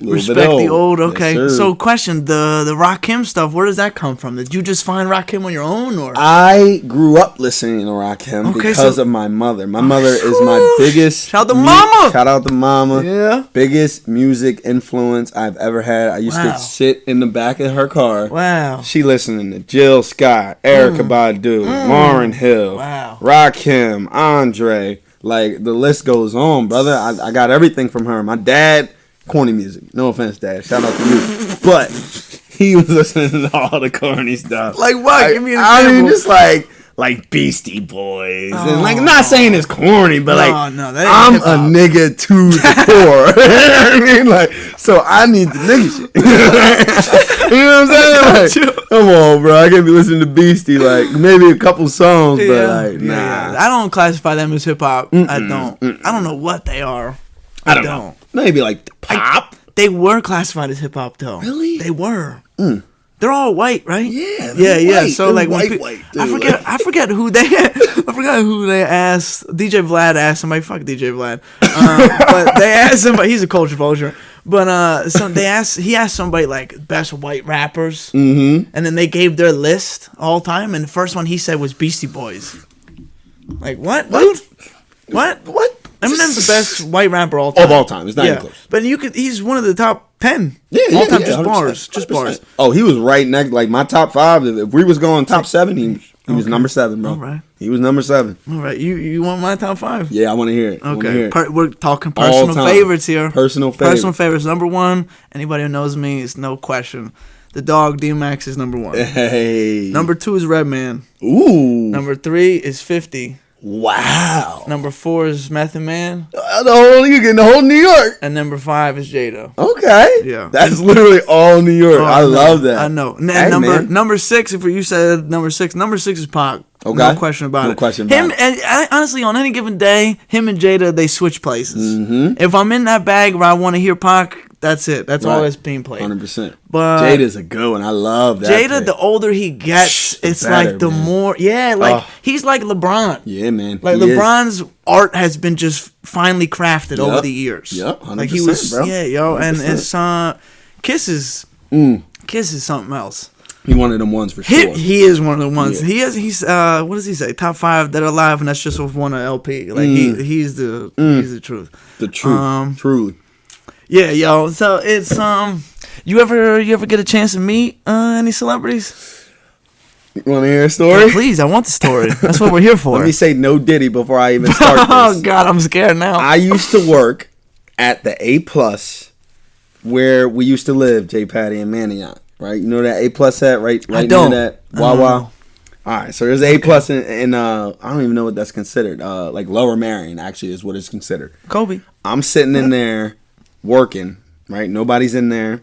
Respect bit old. The old. Okay. Yes, so question, the Rakim stuff, where does that come from? Did you just find Rakim on your own, or? I grew up listening to Rakim because of my mother. My mother is my biggest. Shout out to mama. Shout out to mama. Yeah. Biggest music influence I've ever had. I used to sit in the back of her car. Wow. She listening to Jill Scott, Erykah Badu, Lauryn Hill, Rakim, Andre. Like, the list goes on, brother. I got everything from her. My dad, corny music. No offense, Dad. Shout out to you. But he was listening to all the corny stuff. Like what? Like, give me an example. I mean, just like Beastie Boys. And like, not saying it's corny, but like, I'm a nigga to the core. You know what I mean? Like, so I need the nigga shit. You know what I'm saying? Like, come on, bro. I can't be listening to Beastie. Like, maybe a couple songs, but like, nah. I don't classify them as hip hop. I don't. I don't know what they are. I don't know. Maybe like pop. They were classified as hip hop, though. Really? They were. They're all white, right? Yeah. Yeah. So they're like, white, I forget who they asked. DJ Vlad asked somebody. Fuck DJ Vlad. But they asked somebody. He's a culture vulture. But he asked somebody like best white rappers, and then they gave their list all time, and the first one he said was Beastie Boys. Like what? What? Eminem's the best white rapper all time. Of all time. It's not even close. But he's one of the top 10. All time, just bars. Just bars. Oh, he was right next. Like, my top 5, if we was going top 7, he was number 7, bro. All right. He was number 7. All right. You want my top 5? Yeah, I want to hear it. Okay. We're talking personal favorites here. Personal favorites. Number 1, anybody who knows me, is no question. The dog, DMX, is number 1. Hey. Number 2 is Redman. Ooh. Number 3 is 50. Wow. Number 4 is Method Man. You getting the whole New York. And number 5 is Jada. Okay. Yeah. That's literally all New York. I love that. I know. And number 6, if you said number 6 is Pac. Okay. No question about it. And honestly, on any given day, him and Jada, they switch places. If I'm in that bag where I want to hear Pac, that's it. That's all that's being played. 100%. But Jada's a good one. I love that. Jada, the older he gets, it's better, like the more. Yeah, like he's like LeBron. Yeah, man. Like LeBron's art has been just finely crafted over the years. Yep, 100%, like he was, bro. Yeah, yo, 100%. And it's Kisses. Kiss is something else. He one of them ones for sure. He is one of the ones. Yeah. He's what does he say? Top 5 that are alive, and that's just with one LP. Like he's the truth. The truth. Truly. Yeah, yo. So it's you ever get a chance to meet any celebrities? You want to hear a story? Yeah, please, I want the story. That's what we're here for. Let me say no Diddy before I even start this. Oh God, I'm scared now. I used to work at the A Plus where we used to live, J. Patty and Manioc. Right, you know that A Plus at right near that Wawa. All right, so there's A Plus in I don't even know what that's considered. Like Lower Marion actually is what it's considered. Kobe. I'm sitting in there working. Right, nobody's in there.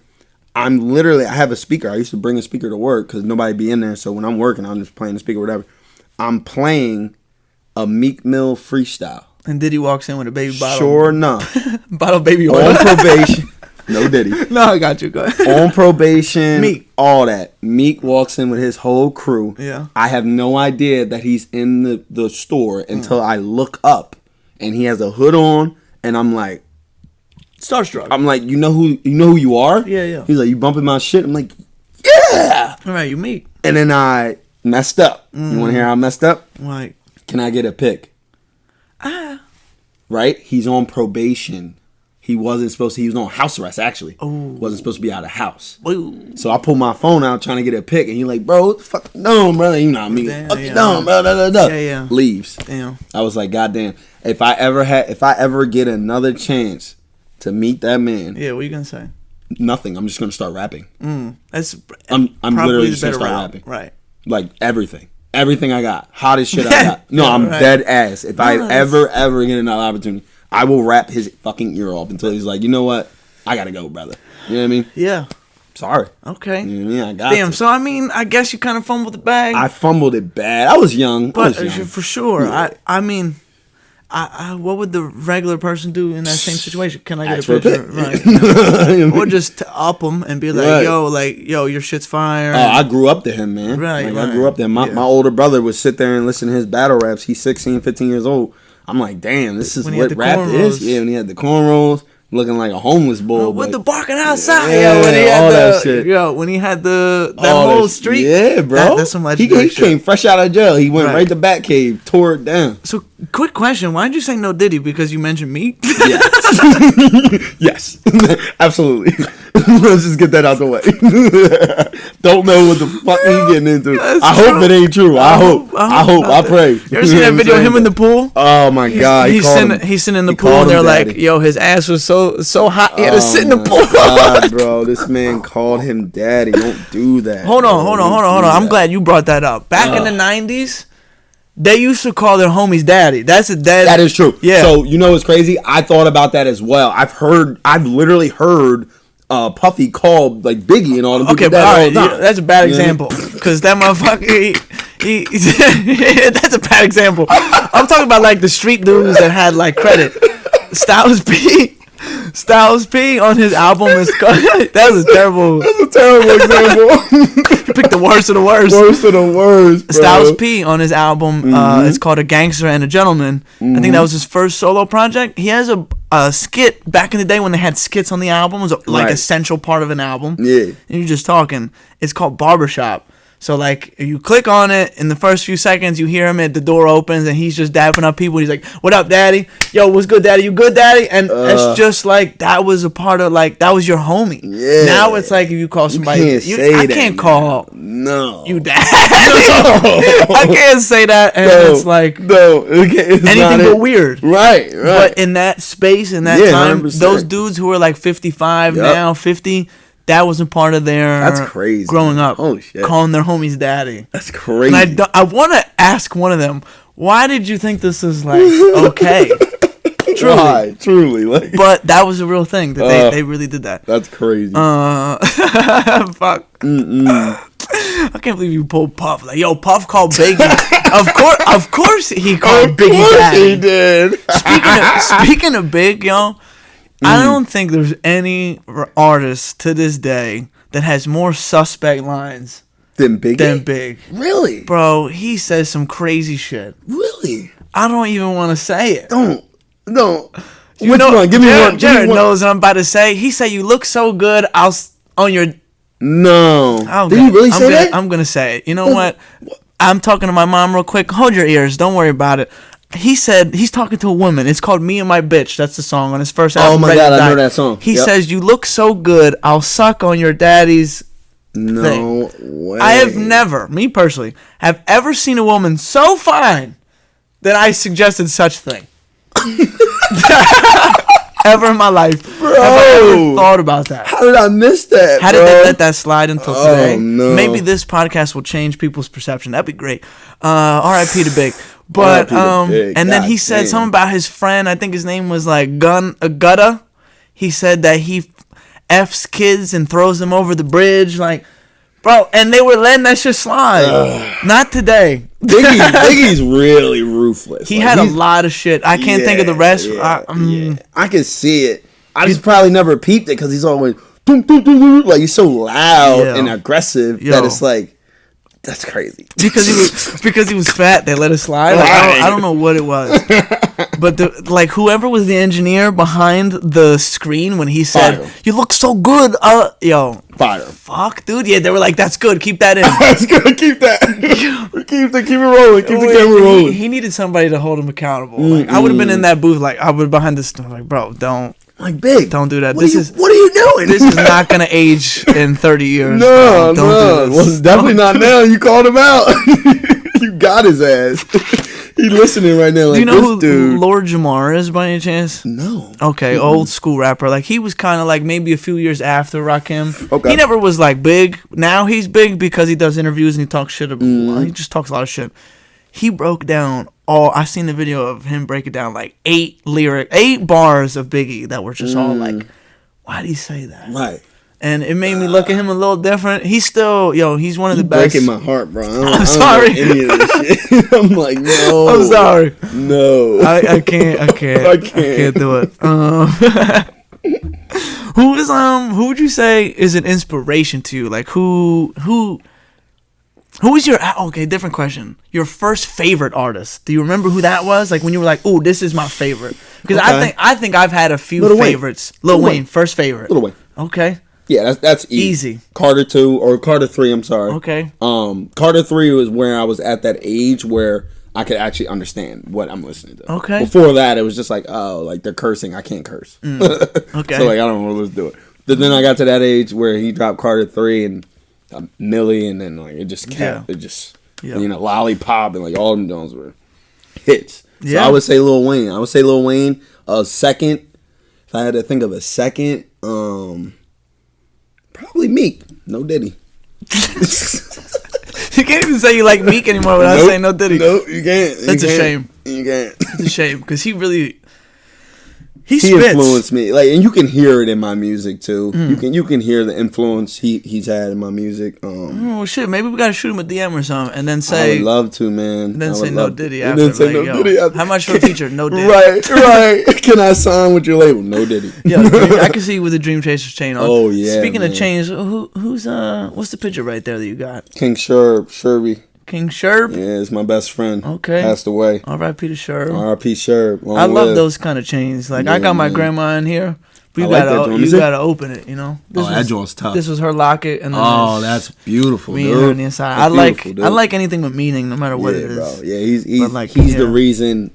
I have a speaker. I used to bring a speaker to work because nobody be in there. So when I'm working, I'm just playing the speaker, whatever. I'm playing a Meek Mill freestyle. And Diddy walks in with a baby bottle. Sure enough, bottle baby oil. On probation. No Diddy. No, I got you. Go ahead. On probation. Meek. All that. Meek walks in with his whole crew. Yeah. I have no idea that he's in the store until I look up and he has a hood on and I'm like, starstruck. I'm like, you know who you are? Yeah. He's like, you bumping my shit? I'm like, yeah. All right, you Meek. And then I messed up. You want to hear how I messed up? Like, can I get a pic? Right? He's on probation. he wasn't supposed to. He was on house arrest actually. Oh. Wasn't supposed to be out of the house. Ooh. So I pulled my phone out trying to get a pic, and he like, bro, what the fuck no, brother. You know what I mean? Damn, Fuck you down, bro. Yeah. Leaves. Damn. I was like, goddamn. If I ever get another chance to meet that man, Yeah, what are you gonna say? nothing. I'm just gonna start rapping. That's I'm probably literally the just gonna better start route. rapping. Right. Like everything I got, hottest shit I got. No, Yeah, I'm right. dead ass. If I Nice. ever get another opportunity, I will rap his fucking ear off until he's like, you know what, I gotta go, brother. You know what I mean? Yeah. Sorry. Okay. You know what I mean? I got Damn. to. So I mean, I guess you kind of fumbled the bag. I fumbled it bad. I was young. But I was young. for sure, Yeah. I mean, I what would the regular person do in that same situation? Can I get Ask a for a picture? pic. Right. Or just to up them and be like, Right. yo, your shit's fire. Oh, I grew up to him, man. Right, Like, right. I grew up to him. My older brother would sit there and listen to his battle raps. He's 16, 15 years old. I'm like, damn, this is When he had what the rap cornrows. is. Yeah, when he had the cornrows, looking like a homeless bull. with but- the barking outside, Yeah, when he had all the, that shit. when he had that all whole that- street. Yeah, bro. That's some he legendary shit. came fresh out of jail. He went Right. right to Batcave, tore it down. So, quick question: why did you say no Diddy? Because you mentioned me. Yes. Absolutely. Let's just get that out the way. Don't know what the fuck he getting into. That's I hope true. it ain't true. I hope. I pray. You ever seen that video of him in the pool? Oh my God. He's sitting in the pool, called and they're him like, daddy. "Yo, his ass was so hot, he had to sit in the my pool." God, bro, this man called him daddy. Don't do that. Hold on. Don't do I'm that. glad you brought that up. Back in the '90s, they used to call their homies daddy. That is true. Yeah. So you know what's crazy? I thought about that as well. I've literally heard Puffy call like Biggie and all them Okay, people but that all all right, the time. that's a bad You know what I mean? example because that motherfucker. He that's a bad example. I'm talking about like the street dudes that had like credit. Styles P on his album is that was a terrible. That's a terrible example. You picked the worst of the worst. Worst of the worst, bro. Styles P on his album, it's called A Gangster and a Gentleman. I think that was his first solo project. He has a skit back in the day when they had skits on the album. It was like Right. essential part of an album. Yeah. And you're just talking. It's called Barbershop. So like you click on it, in the first few seconds you hear him at the door opens and he's just dapping up people. He's like, "What up, daddy? Yo, what's good, daddy? You good, daddy?" And it's just like that was a part of like that was your homie. Yeah. Now it's like if you call somebody, I can't call No. you daddy. I can't say that, and it's like no. It's anything not but it. weird. Right. But in that space, in that Yeah, time, 100%. those dudes who were like 55 Yep. now, 50, that wasn't part of their That's crazy. growing up. Holy shit. Calling their homies daddy. That's crazy. And I want to ask one of them, why did you think this is like okay? Truly. Why? Truly. Like, But that was a real thing that they really did that. that's crazy. Fuck. I can't believe you pulled Puff. Like, yo, Puff called Biggie. of course he called Biggie daddy. He did. Speaking of Big, yo, I don't think there's any artist to this day that has more suspect lines Than Biggie? than Big. Really? Bro, he says some crazy shit. Really? I don't even want to say it. Don't. You Which know, one? Give me Jared, one. Give Jared me one. knows what I'm about to say. He said, "You look so good. On your." No. Oh, Did God. you really I'm say gonna, that? I'm gonna say it. You know what? I'm talking to my mom real quick. Hold your ears. Don't worry about it. He said he's talking to a woman. It's called "Me and My Bitch." That's the song on his first album. Oh my Ready to God, I Die. know that song. He Yep. says, "You look so good. I'll suck on your daddy's." No way. I have never, me personally, have ever seen a woman so fine that I suggested such thing. Ever in my life. Bro. Have I ever thought about that? How did I miss that? How did they let that slide until today? no. Maybe this podcast will change people's perception. That'd be great. R.I.P. to Big. But R.I.P. to Big. and then God he said damn. something about his friend. I think his name was like Gutta. He said that he F's kids and throws them over the bridge, like, bro. And they were letting that shit slide. Not today. Biggie's really ruthless. He Like, had a he's- lot of shit. I can't think of the rest. Yeah. I can see it. I just probably never peeped it because he's always dum, dum, dum, dum, like he's so loud Yeah. and aggressive Yo. that it's like that's crazy. Because he was fat, they let it slide. Like, I don't know what it was. But whoever was the engineer behind the screen when he said, Fire. "You look so good," Fire. fuck, dude. Yeah, they were like, "That's good. Keep that in." That's good. Keep that. keep it rolling. Keep the camera rolling. He needed somebody to hold him accountable. Like, I would have been in that booth. Like, I would behind this. Like, bro, don't. Like, big. Don't do that. What are you doing? This is not gonna age in 30 years. No, don't do this. Well, it's definitely not now. You called him out. You got his ass. He listening right now. Like, do you know who dude. Lord Jamar is by any chance? No. Okay, old school rapper. Like, he was kind of like maybe a few years after Rakim. Okay. He never was like big. Now he's big because he does interviews and he talks shit about. He just talks a lot of shit. He broke down I seen the video of him breaking down like 8 bars of Biggie that were just all like, why did he say that? Right. And it made me look at him a little different. He's still, he's one of the best. Breaking my heart, bro. I'm sorry. I don't know any of this shit. I'm like, no. I'm sorry. No. I can't. I can't do it. Who would you say is an inspiration to you? Like, who is your, okay, different question. Your first favorite artist. Do you remember who that was? Like, when you were like, "Oh, this is my favorite." Because I think I've had a few favorites. Lil Wayne, first favorite. Lil Wayne. Okay. Yeah, that's easy. Carter 2 or Carter 3, I'm sorry. Okay. Carter 3 was where I was at that age where I could actually understand what I'm listening to. Okay. Before that, it was just like, oh, like they're cursing. I can't curse. Okay. So, like, I don't want to do it. But then I got to that age where he dropped Carter 3 and Millie, and then, like, it just kept, Lollipop, and, like, all them Jones were hits. So Yeah. I would say Lil Wayne. A second, if I had to think of a second, probably Meek. No Diddy. You can't even say you like Meek anymore without saying no Diddy. Nope, you can't. That's a shame. You can't. It's a shame because he really He spits. influenced me, like, and you can hear it in my music too. You can hear the influence he's had in my music. Oh shit! Maybe we gotta shoot him a DM or something, and then I say. would love to, man. And then say no Diddy And after. then say Like, no Diddy after. How much for a feature? No Diddy. Right. Can I sign with your label? No Diddy. Yeah, I can see you with the Dream Chasers chain on. Oh yeah. Speaking man. of chains, who's what's the picture right there that you got? King Sherby. King Sherb. Yeah, it's my best friend. Okay. Passed away. R.I.P. to Sherb. R.I.P. Sherb. I love those kind of chains. Like, I got my grandma in here. But you gotta open it, you know. That joint's tough. This was her locket, and then that's beautiful, me dude. and her on the inside. I like anything with meaning, no matter what it is. Bro. Yeah, he's the reason.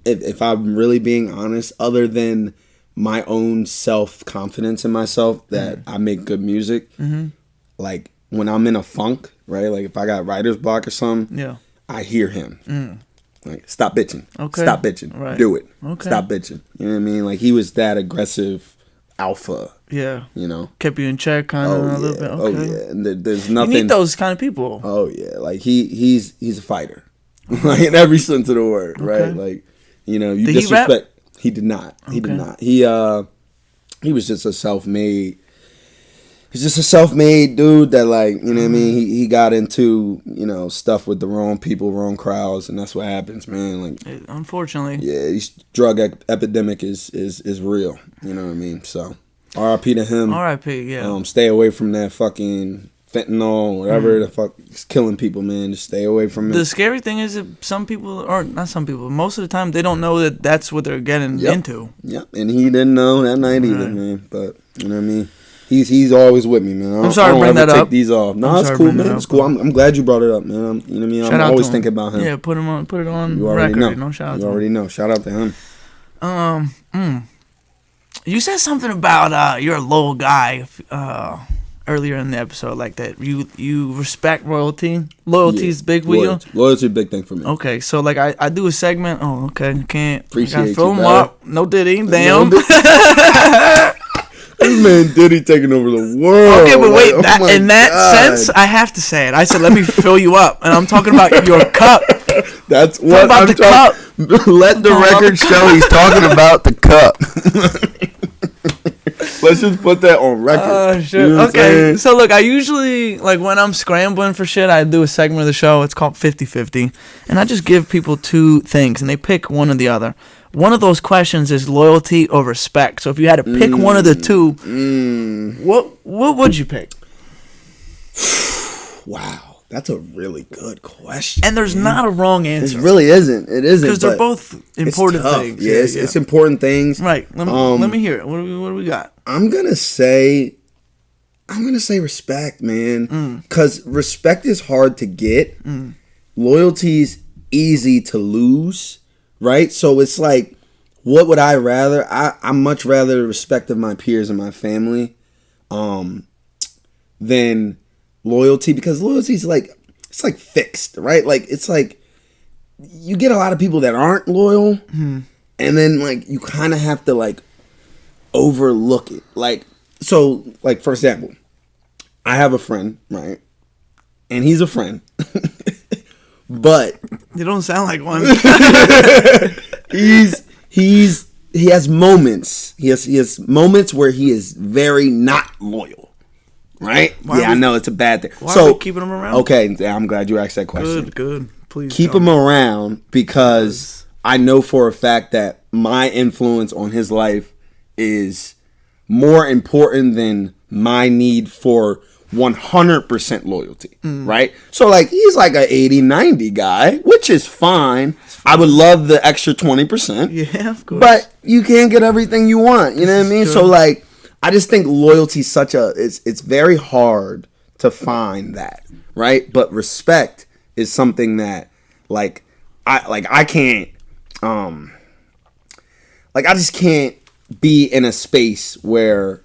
If I'm really being honest, other than my own self confidence in myself, that I make good music. Mm-hmm. Like, when I'm in a funk, right? Like, if I got writer's block or something, I hear him. Like, stop bitching. Okay. Stop bitching. Right. Do it. Okay. Stop bitching. You know what I mean? Like, he was that aggressive alpha. Yeah. You know? Kept you in check kind of a little bit. Okay. Oh, yeah. And there's nothing. You need those kind of people. Oh, yeah. Like, he's a fighter. Like, in every sense of the word, right? Like, you know, you disrespect. He rap? He did not. He did not. He was just a self-made. He's just a self-made dude that, like, you know what I mean? He got into, you know, stuff with the wrong people, wrong crowds, and that's what happens, man. Like, unfortunately. Yeah, this drug epidemic is real. You know what I mean? So, R.I.P. to him. R.I.P., yeah. Stay away from that fucking fentanyl, whatever the fuck is killing people, man. Just stay away from it. The scary thing is that some people, or not some people, most of the time they don't know that that's what they're getting into. Yep, and he didn't know that night either, man. But, you know what I mean? He's always with me, man. I'm sorry to bring that up. Take these off. No, it's cool, man. It's cool. I'm glad you brought it up, man. You know what I mean? I'm always thinking about him. Yeah, put it on you already record. Know. You know, shout out to him. You already know. Shout out to him. You said something about you're a loyal guy earlier in the episode, like that. You respect royalty. Loyalty is big with you. Loyalty is a big thing for me. Okay, so like I do a segment. Oh, okay, can't appreciate you. Fill him up. No Diddy. Damn. This man Diddy taking over the world. Okay, but wait. In that sense, I have to say it. I said, let me fill you up, and I'm talking about your cup. That's what I'm talking about. Let the record show he's talking about the cup. Let's just put that on record. Sure. You know okay, so look, I usually, like, when I'm scrambling for shit, I do a segment of the show. It's called 50-50, and I just give people two things, and they pick one or the other. One of those questions is loyalty or respect. So if you had to pick one of the two, what would you pick? Wow, That's a really good question. And there's not a wrong answer. It really isn't. It isn't. Because they're both important things. Yeah, it's important things. Right. Let me hear it. What do we got? I'm gonna say respect, man. Because respect is hard to get. Loyalty's easy to lose, right? So it's like, what would I rather? I much rather the respect of my peers and my family than loyalty, because loyalty is like, it's like fixed, right? Like, it's like you get a lot of people that aren't loyal, and then like you kind of have to like overlook it. Like, so like, for example, I have a friend, right? And he's a friend. But you don't sound like one. he has moments. He has moments where he is very not loyal. Right? I know it's a bad thing. Why are we keeping him around? Okay, I'm glad you asked that question. Good. Please keep him around, because I know for a fact that my influence on his life is more important than my need for 100% loyalty, right? So like, he's like a 80-90 guy, which is fine. I would love the extra 20%. Yeah, of course. But you can't get everything you want, you know what I mean? So like, I just think loyalty is it's very hard to find that, right? But respect is something that I can't I just can't be in a space where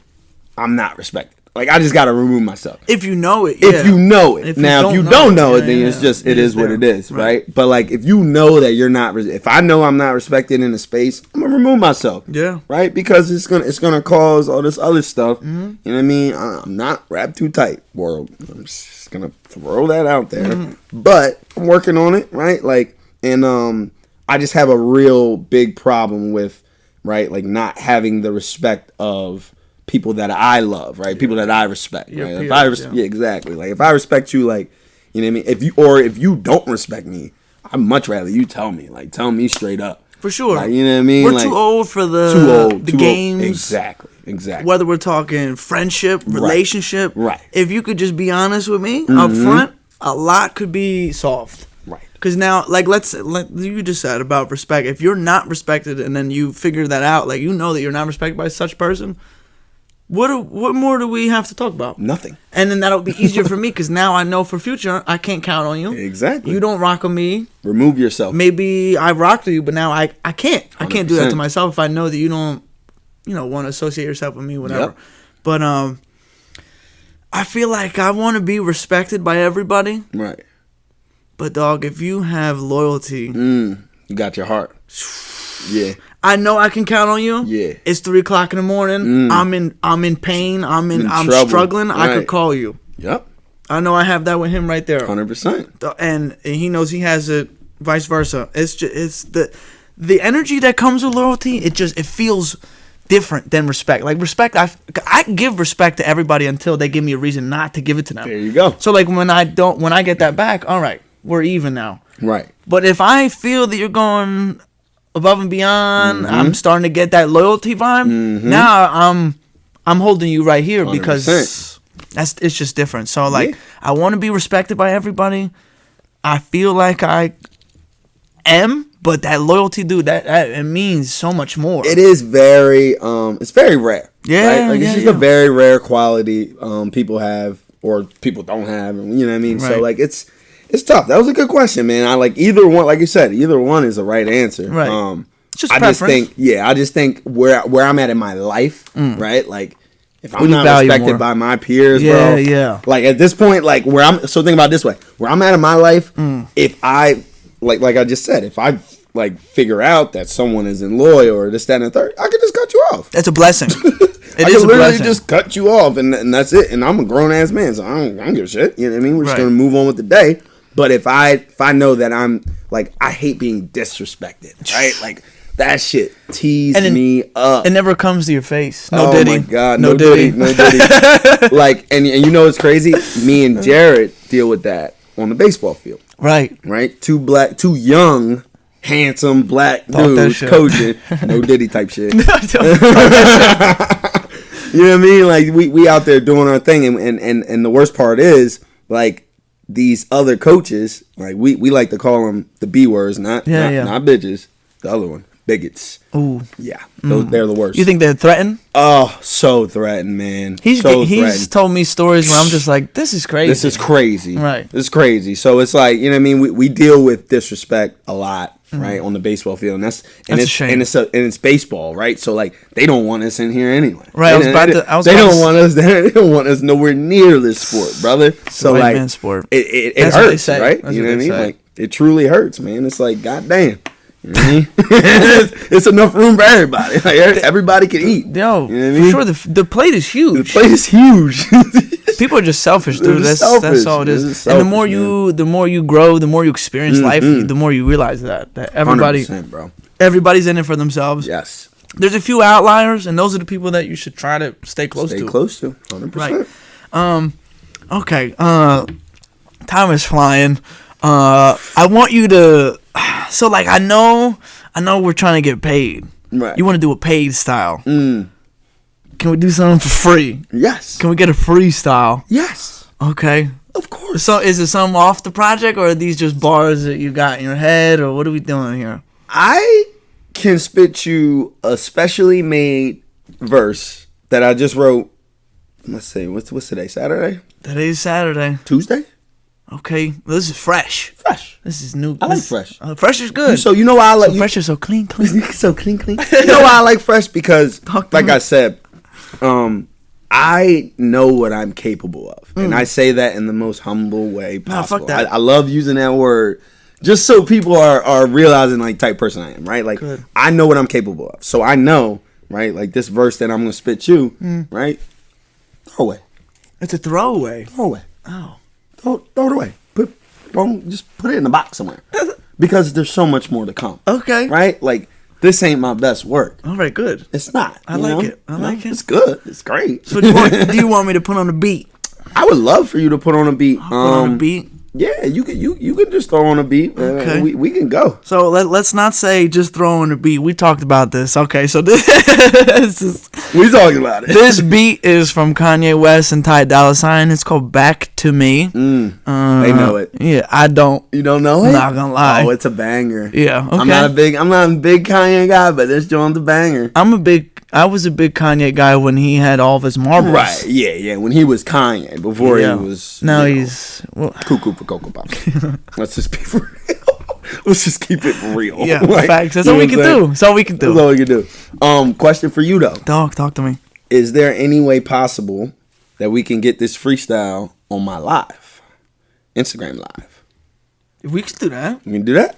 I'm not respected. Like, I just got to remove myself. If you know it, If you know it. Now, if you don't know it, then it's just, it is what it is, right? But, like, if you know that you're not, if I know I'm not respected in a space, I'm going to remove myself. Yeah. Right? Because it's gonna cause all this other stuff. You know what I mean? I'm not wrapped too tight, world. I'm just going to throw that out there. But I'm working on it, right? Like, and I just have a real big problem with, right, like, not having the respect of people that I love, right? People that I respect, right? Yeah, exactly. Like, if I respect you, like, you know what I mean? If you don't respect me, I'd much rather you tell me. Like, tell me straight up. For sure. Like, you know what I mean? We're like, too old for the games. Exactly. Whether we're talking friendship, relationship. Right. If you could just be honest with me up front, a lot could be solved. Right. Because now, like, you just said about respect. If you're not respected and then you figure that out, like, you know that you're not respected by such person, what more do we have to talk about? Nothing. And then that'll be easier for me, because now I know for future I can't count on you. Exactly. You don't rock with me. Remove yourself. Maybe I rock with you, but now I can't. 100%. I can't do that to myself if I know that you don't, want to associate yourself with me, whatever. Yep. But I feel like I want to be respected by everybody. Right. But dog, if you have loyalty, you got your heart. Yeah. I know I can count on you. Yeah. It's 3:00 in the morning. I'm in pain. I'm struggling. Right. I could call you. Yep. I know I have that with him right there. 100%. And he knows he has it. Vice versa. It's the energy that comes with loyalty. It feels different than respect. Like, respect, I give respect to everybody until they give me a reason not to give it to them. There you go. So like, when I get that back, all right, we're even now. Right. But if I feel that you're going above and beyond, I'm starting to get that loyalty vibe. Now I'm holding you right here 100%. Because it's just different. So like, I want to be respected by everybody. I feel like I am, but that loyalty, dude, that it means so much more. It is very it's very rare. Yeah. Right? Like, it's just a very rare quality people have or people don't have, you know what I mean? Right. So like, it's tough. That was a good question, man. I like either one. Like you said, either one is the right answer. Right. Just I just think where I'm at in my life, right? Like, if I'm not respected by my peers, bro. Yeah. Like, at this point, like, so think about it this way: where I'm at in my life, if I like I just said, if I like figure out that someone isn't loyal or this, that, and the third, I could just cut you off. That's a blessing. I can literally just cut you off, and that's it. And I'm a grown ass man, so I don't give a shit. You know what I mean? We're just gonna move on with the day. But if I know that I'm like, I hate being disrespected, right? Like, that shit teased me up. It never comes to your face. No Diddy. Oh my God, no Diddy. Like, and you know what's crazy? Me and Jared deal with that on the baseball field. Right. Two young, handsome black dudes coaching. No Diddy type shit. You know what I mean? Like, we out there doing our thing, and the worst part is, like, these other coaches, like we like to call them the B words, not bitches. The other one, bigots. Ooh, yeah, they're the worst. You think they're threatened? Oh, so threatened, man. He's told me stories where I'm just like, this is crazy. This is crazy. Right. This is crazy. So it's like, you know what I mean? We deal with disrespect a lot. Right, on the baseball field, and that's a shame. And it's baseball, right? So like they don't want us in here anyway. Right, they don't want us nowhere near this sport, brother. So like man sport. It hurts, right? That's you know what I mean? Like it truly hurts, man. It's like goddamn. You know what I mean? it's enough room for everybody. Like everybody can eat. Yo, you know for sure. The plate is huge. The plate is huge. People are just selfish, dude. That's all it is. And the more you grow, the more you experience life, the more you realize that everybody's in it for themselves. Yes. There's a few outliers, and those are the people that you should try to stay close to. 100%. Right. Okay. Time is flying. I want you to. So like I know we're trying to get paid. Right. You want to do a paid style. Can we do something for free? Yes. Can we get a freestyle? Yes. Okay. Of course. So is it something off the project, or are these just bars that you got in your head, or what are we doing here? I can spit you a specially made verse that I just wrote. Let's see. What's today? Saturday? Today's Saturday. Tuesday? Okay. This is fresh. This is new. I like fresh. Fresh is good. So you know why I like fresh is so clean. So clean. You know why I like fresh? Because like I said, I know what I'm capable of, and I say that in the most humble way possible. Fuck that. I love using that word just so people are realizing like type person I am, right? Like I know what I'm capable of, so I know, right? Like this verse that I'm gonna spit you, right? Throw away. It's a throwaway. Throw away. Oh, throw it away. Just put it in the box somewhere, because there's so much more to come. Okay. Right? Like. This ain't my best work. All right, good. It's not. I like it. It's good. It's great. So do you want me to put on a beat? I would love for you to put on a beat. Put on a beat? Yeah, you can just throw on a beat. Okay. We can go. So let's not say just throw on a beat. We talked about this. Okay, so this is... We talking about it. This beat is from Kanye West and Ty Dolla. It's called Back to Me. They know it. Yeah, I don't. You don't know it? I'm not gonna lie. Oh, it's a banger. Yeah, okay. I'm not a big Kanye guy, but this joint's a banger. I was a big Kanye guy when he had all of his marbles. Right, yeah. When he was Kanye, before he was... Now he's... Cuckoo for Cocoa Pops. Let's just be for real. Let's just keep it real. Yeah, right? Facts. That's all we can do. That's all we can do. Question for you, though. Dog, talk to me. Is there any way possible that we can get this freestyle on my live? Instagram live. We can do that. We can do that?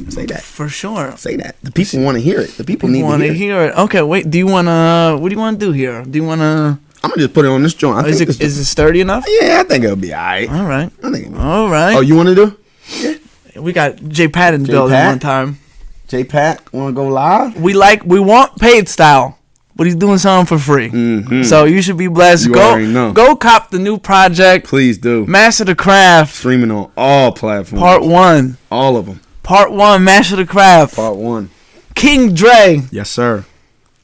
Say that. For sure. Say that. The people want to hear it. The people need to hear it. Okay, wait. What do you want to do here? Do you want to... I'm going to just put it on this joint. Is it sturdy enough? Yeah, I think it'll be all right. All right. All right. Oh, you want to do? Yeah. We got J Pat in the building one time. J Pat, want to go live? We want paid style, but he's doing something for free. Mm-hmm. So you should be blessed. You already know. Go cop the new project. Please do. Master the Craft. Streaming on all platforms. Part 1. All of them. Part 1, Master the Craft. Part 1. King Dre. Yes, sir.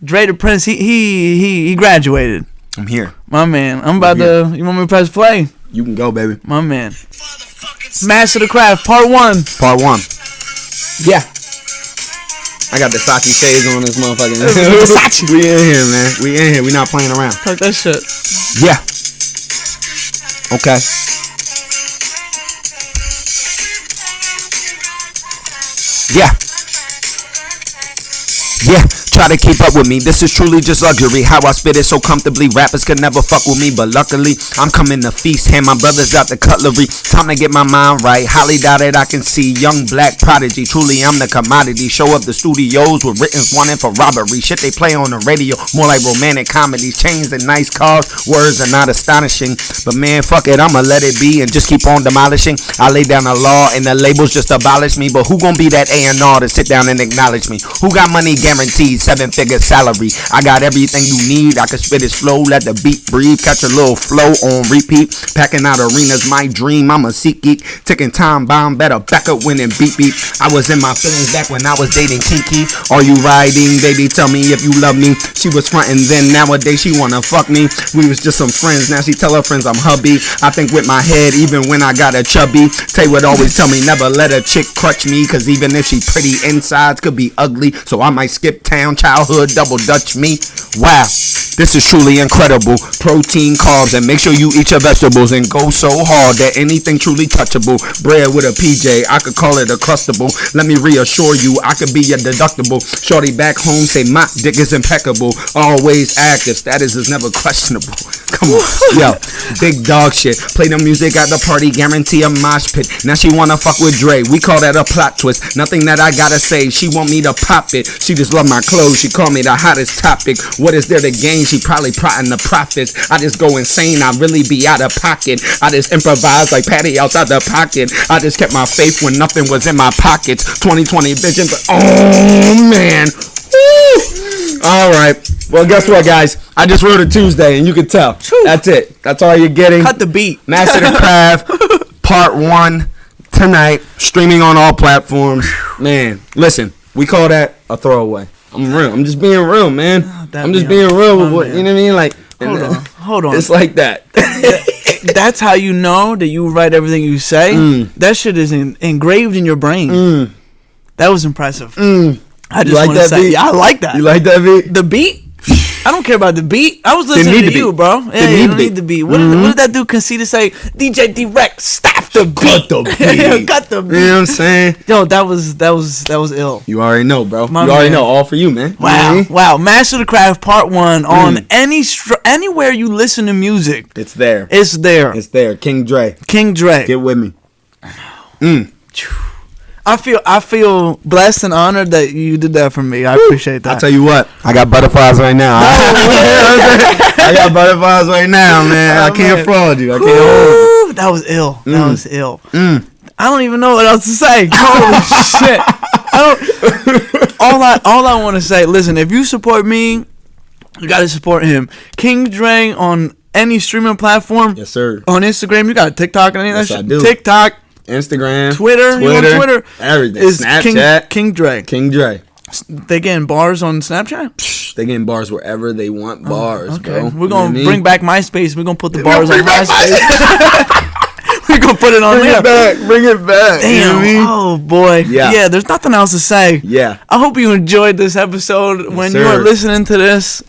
Dre the Prince. He graduated. I'm here. My man. I'm about to... You want me to press play? You can go, baby. My man. Master the Craft, Part 1. Part 1. Yeah. I got the Versace shades on this motherfucker. Versace. We in here, man. We in here. We not playing around. Talk that shit. Yeah. Okay. Yeah. Yeah. Try to keep up with me, this is truly just luxury. How I spit it so comfortably, rappers could never fuck with me. But luckily, I'm coming to feast, hand my brothers out the cutlery. Time to get my mind right, highly doubt it I can see. Young black prodigy, truly I'm the commodity. Show up the studios with writtens wanting for robbery. Shit they play on the radio, more like romantic comedies. Chains and nice cars, words are not astonishing. But man, fuck it, I'ma let it be and just keep on demolishing. I lay down the law and the labels just abolish me. But who gon' be that A&R to sit down and acknowledge me? Who got money guaranteed? 7-figure salary. I got everything you need. I can spit it slow, let the beat breathe, catch a little flow on repeat. Packing out arenas, my dream. I'm a seat geek, ticking time bomb, better back up winning beep beep. I was in my feelings back when I was dating Kiki. Are you riding, baby? Tell me if you love me. She was frontin' then, nowadays she wanna fuck me. We was just some friends, now she tell her friends I'm hubby. I think with my head, even when I got a chubby. Tay would always tell me never let a chick crutch me, cause even if she pretty, insides could be ugly. So I might skip town, childhood, double dutch me. Wow, this is truly incredible. Protein, carbs, and make sure you eat your vegetables and go so hard that anything truly touchable. Bread with a PJ, I could call it a crustable. Let me reassure you, I could be your deductible. Shorty back home say my dick is impeccable. Always active, status is never questionable. Come on, yo, big dog shit. Play the music at the party, guarantee a mosh pit. Now she wanna fuck with Dre, we call that a plot twist. Nothing that I gotta say, she want me to pop it. She just love my clothes, she call me the hottest topic. What is there to gain? She probably plotting the profits. I just go insane, I really be out of pocket. I just improvise like Patty outside the pocket. I just kept my faith when nothing was in my pockets. 2020 vision, but oh man. Woo. All right. Well, guess what, guys? I just wrote a Tuesday, and you can tell. That's it. That's all you're getting. Cut the beat. Master the Craft, Part 1, tonight, streaming on all platforms. Man, listen, we call that a throwaway. I'm real. I'm just being real, man. I'm just being real with what, you know what I mean? Like, hold on. It's like that. That's how you know that you write everything you say. That shit is engraved in your brain. That was impressive. I just want to say, I like that. You like that beat? The beat? I don't care about the beat. I was listening to you, bro. Yeah, you don't need the beat. What did that dude concede to say? DJ Direct, stop the beat. Cut the beat. Cut the beat. You know what I'm saying? Yo, that was ill. You already know, bro. You already know. All for you, man. Wow, wow. Master the Craft Part 1 on anywhere you listen to music. It's there. It's there. It's there. King Dre. Get with me. I feel blessed and honored that you did that for me. I appreciate that. I'll tell you what, I got butterflies right now. I got butterflies right now, man. I can't fraud you. I can't hold you. That was ill. That was ill. I don't even know what else to say. Holy shit. All I want to say, listen, if you support me, you got to support him. King Dre on any streaming platform. Yes, sir. On Instagram, you got TikTok and any of that shit. I do. TikTok. Instagram, Twitter, you on Twitter, everything. Is Snapchat, King Dre. They getting bars on Snapchat? They getting bars wherever they want bars, bro. We're going to bring back MySpace. We're going to put the bars on MySpace. We're going to put it on there. Bring it back. Damn. You know what I mean? Oh, boy. Yeah, there's nothing else to say. Yeah. I hope you enjoyed this episode. When you are listening to this,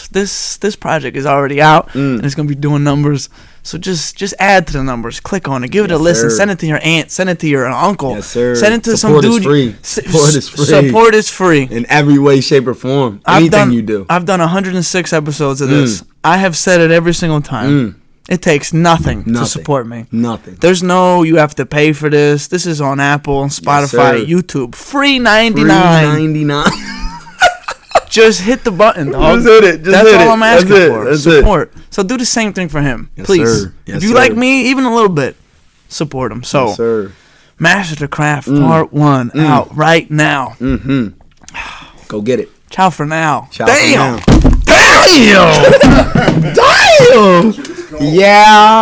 this project is already out, and it's going to be doing numbers. So just add to the numbers. Click on it. Give it a listen. Send it to your aunt. Send it to your uncle. Yes, sir. Send it to Support some dude. Support is free. Support is free. In every way, shape, or form. Anything you do. I've done 106 episodes of this. I have said it every single time. It takes nothing to support me. Nothing. There's no, you have to pay for this. This is on Apple, Spotify, YouTube. Free 99. Free 99. Just hit the button, dog. Just hit it. That's all I'm asking for. That's support. So do the same thing for him, please. Yes, if you like me, even a little bit, support him. So, Master the Craft Part 1 out right now. Go get it. Ciao for now. Damn. Damn. Yeah.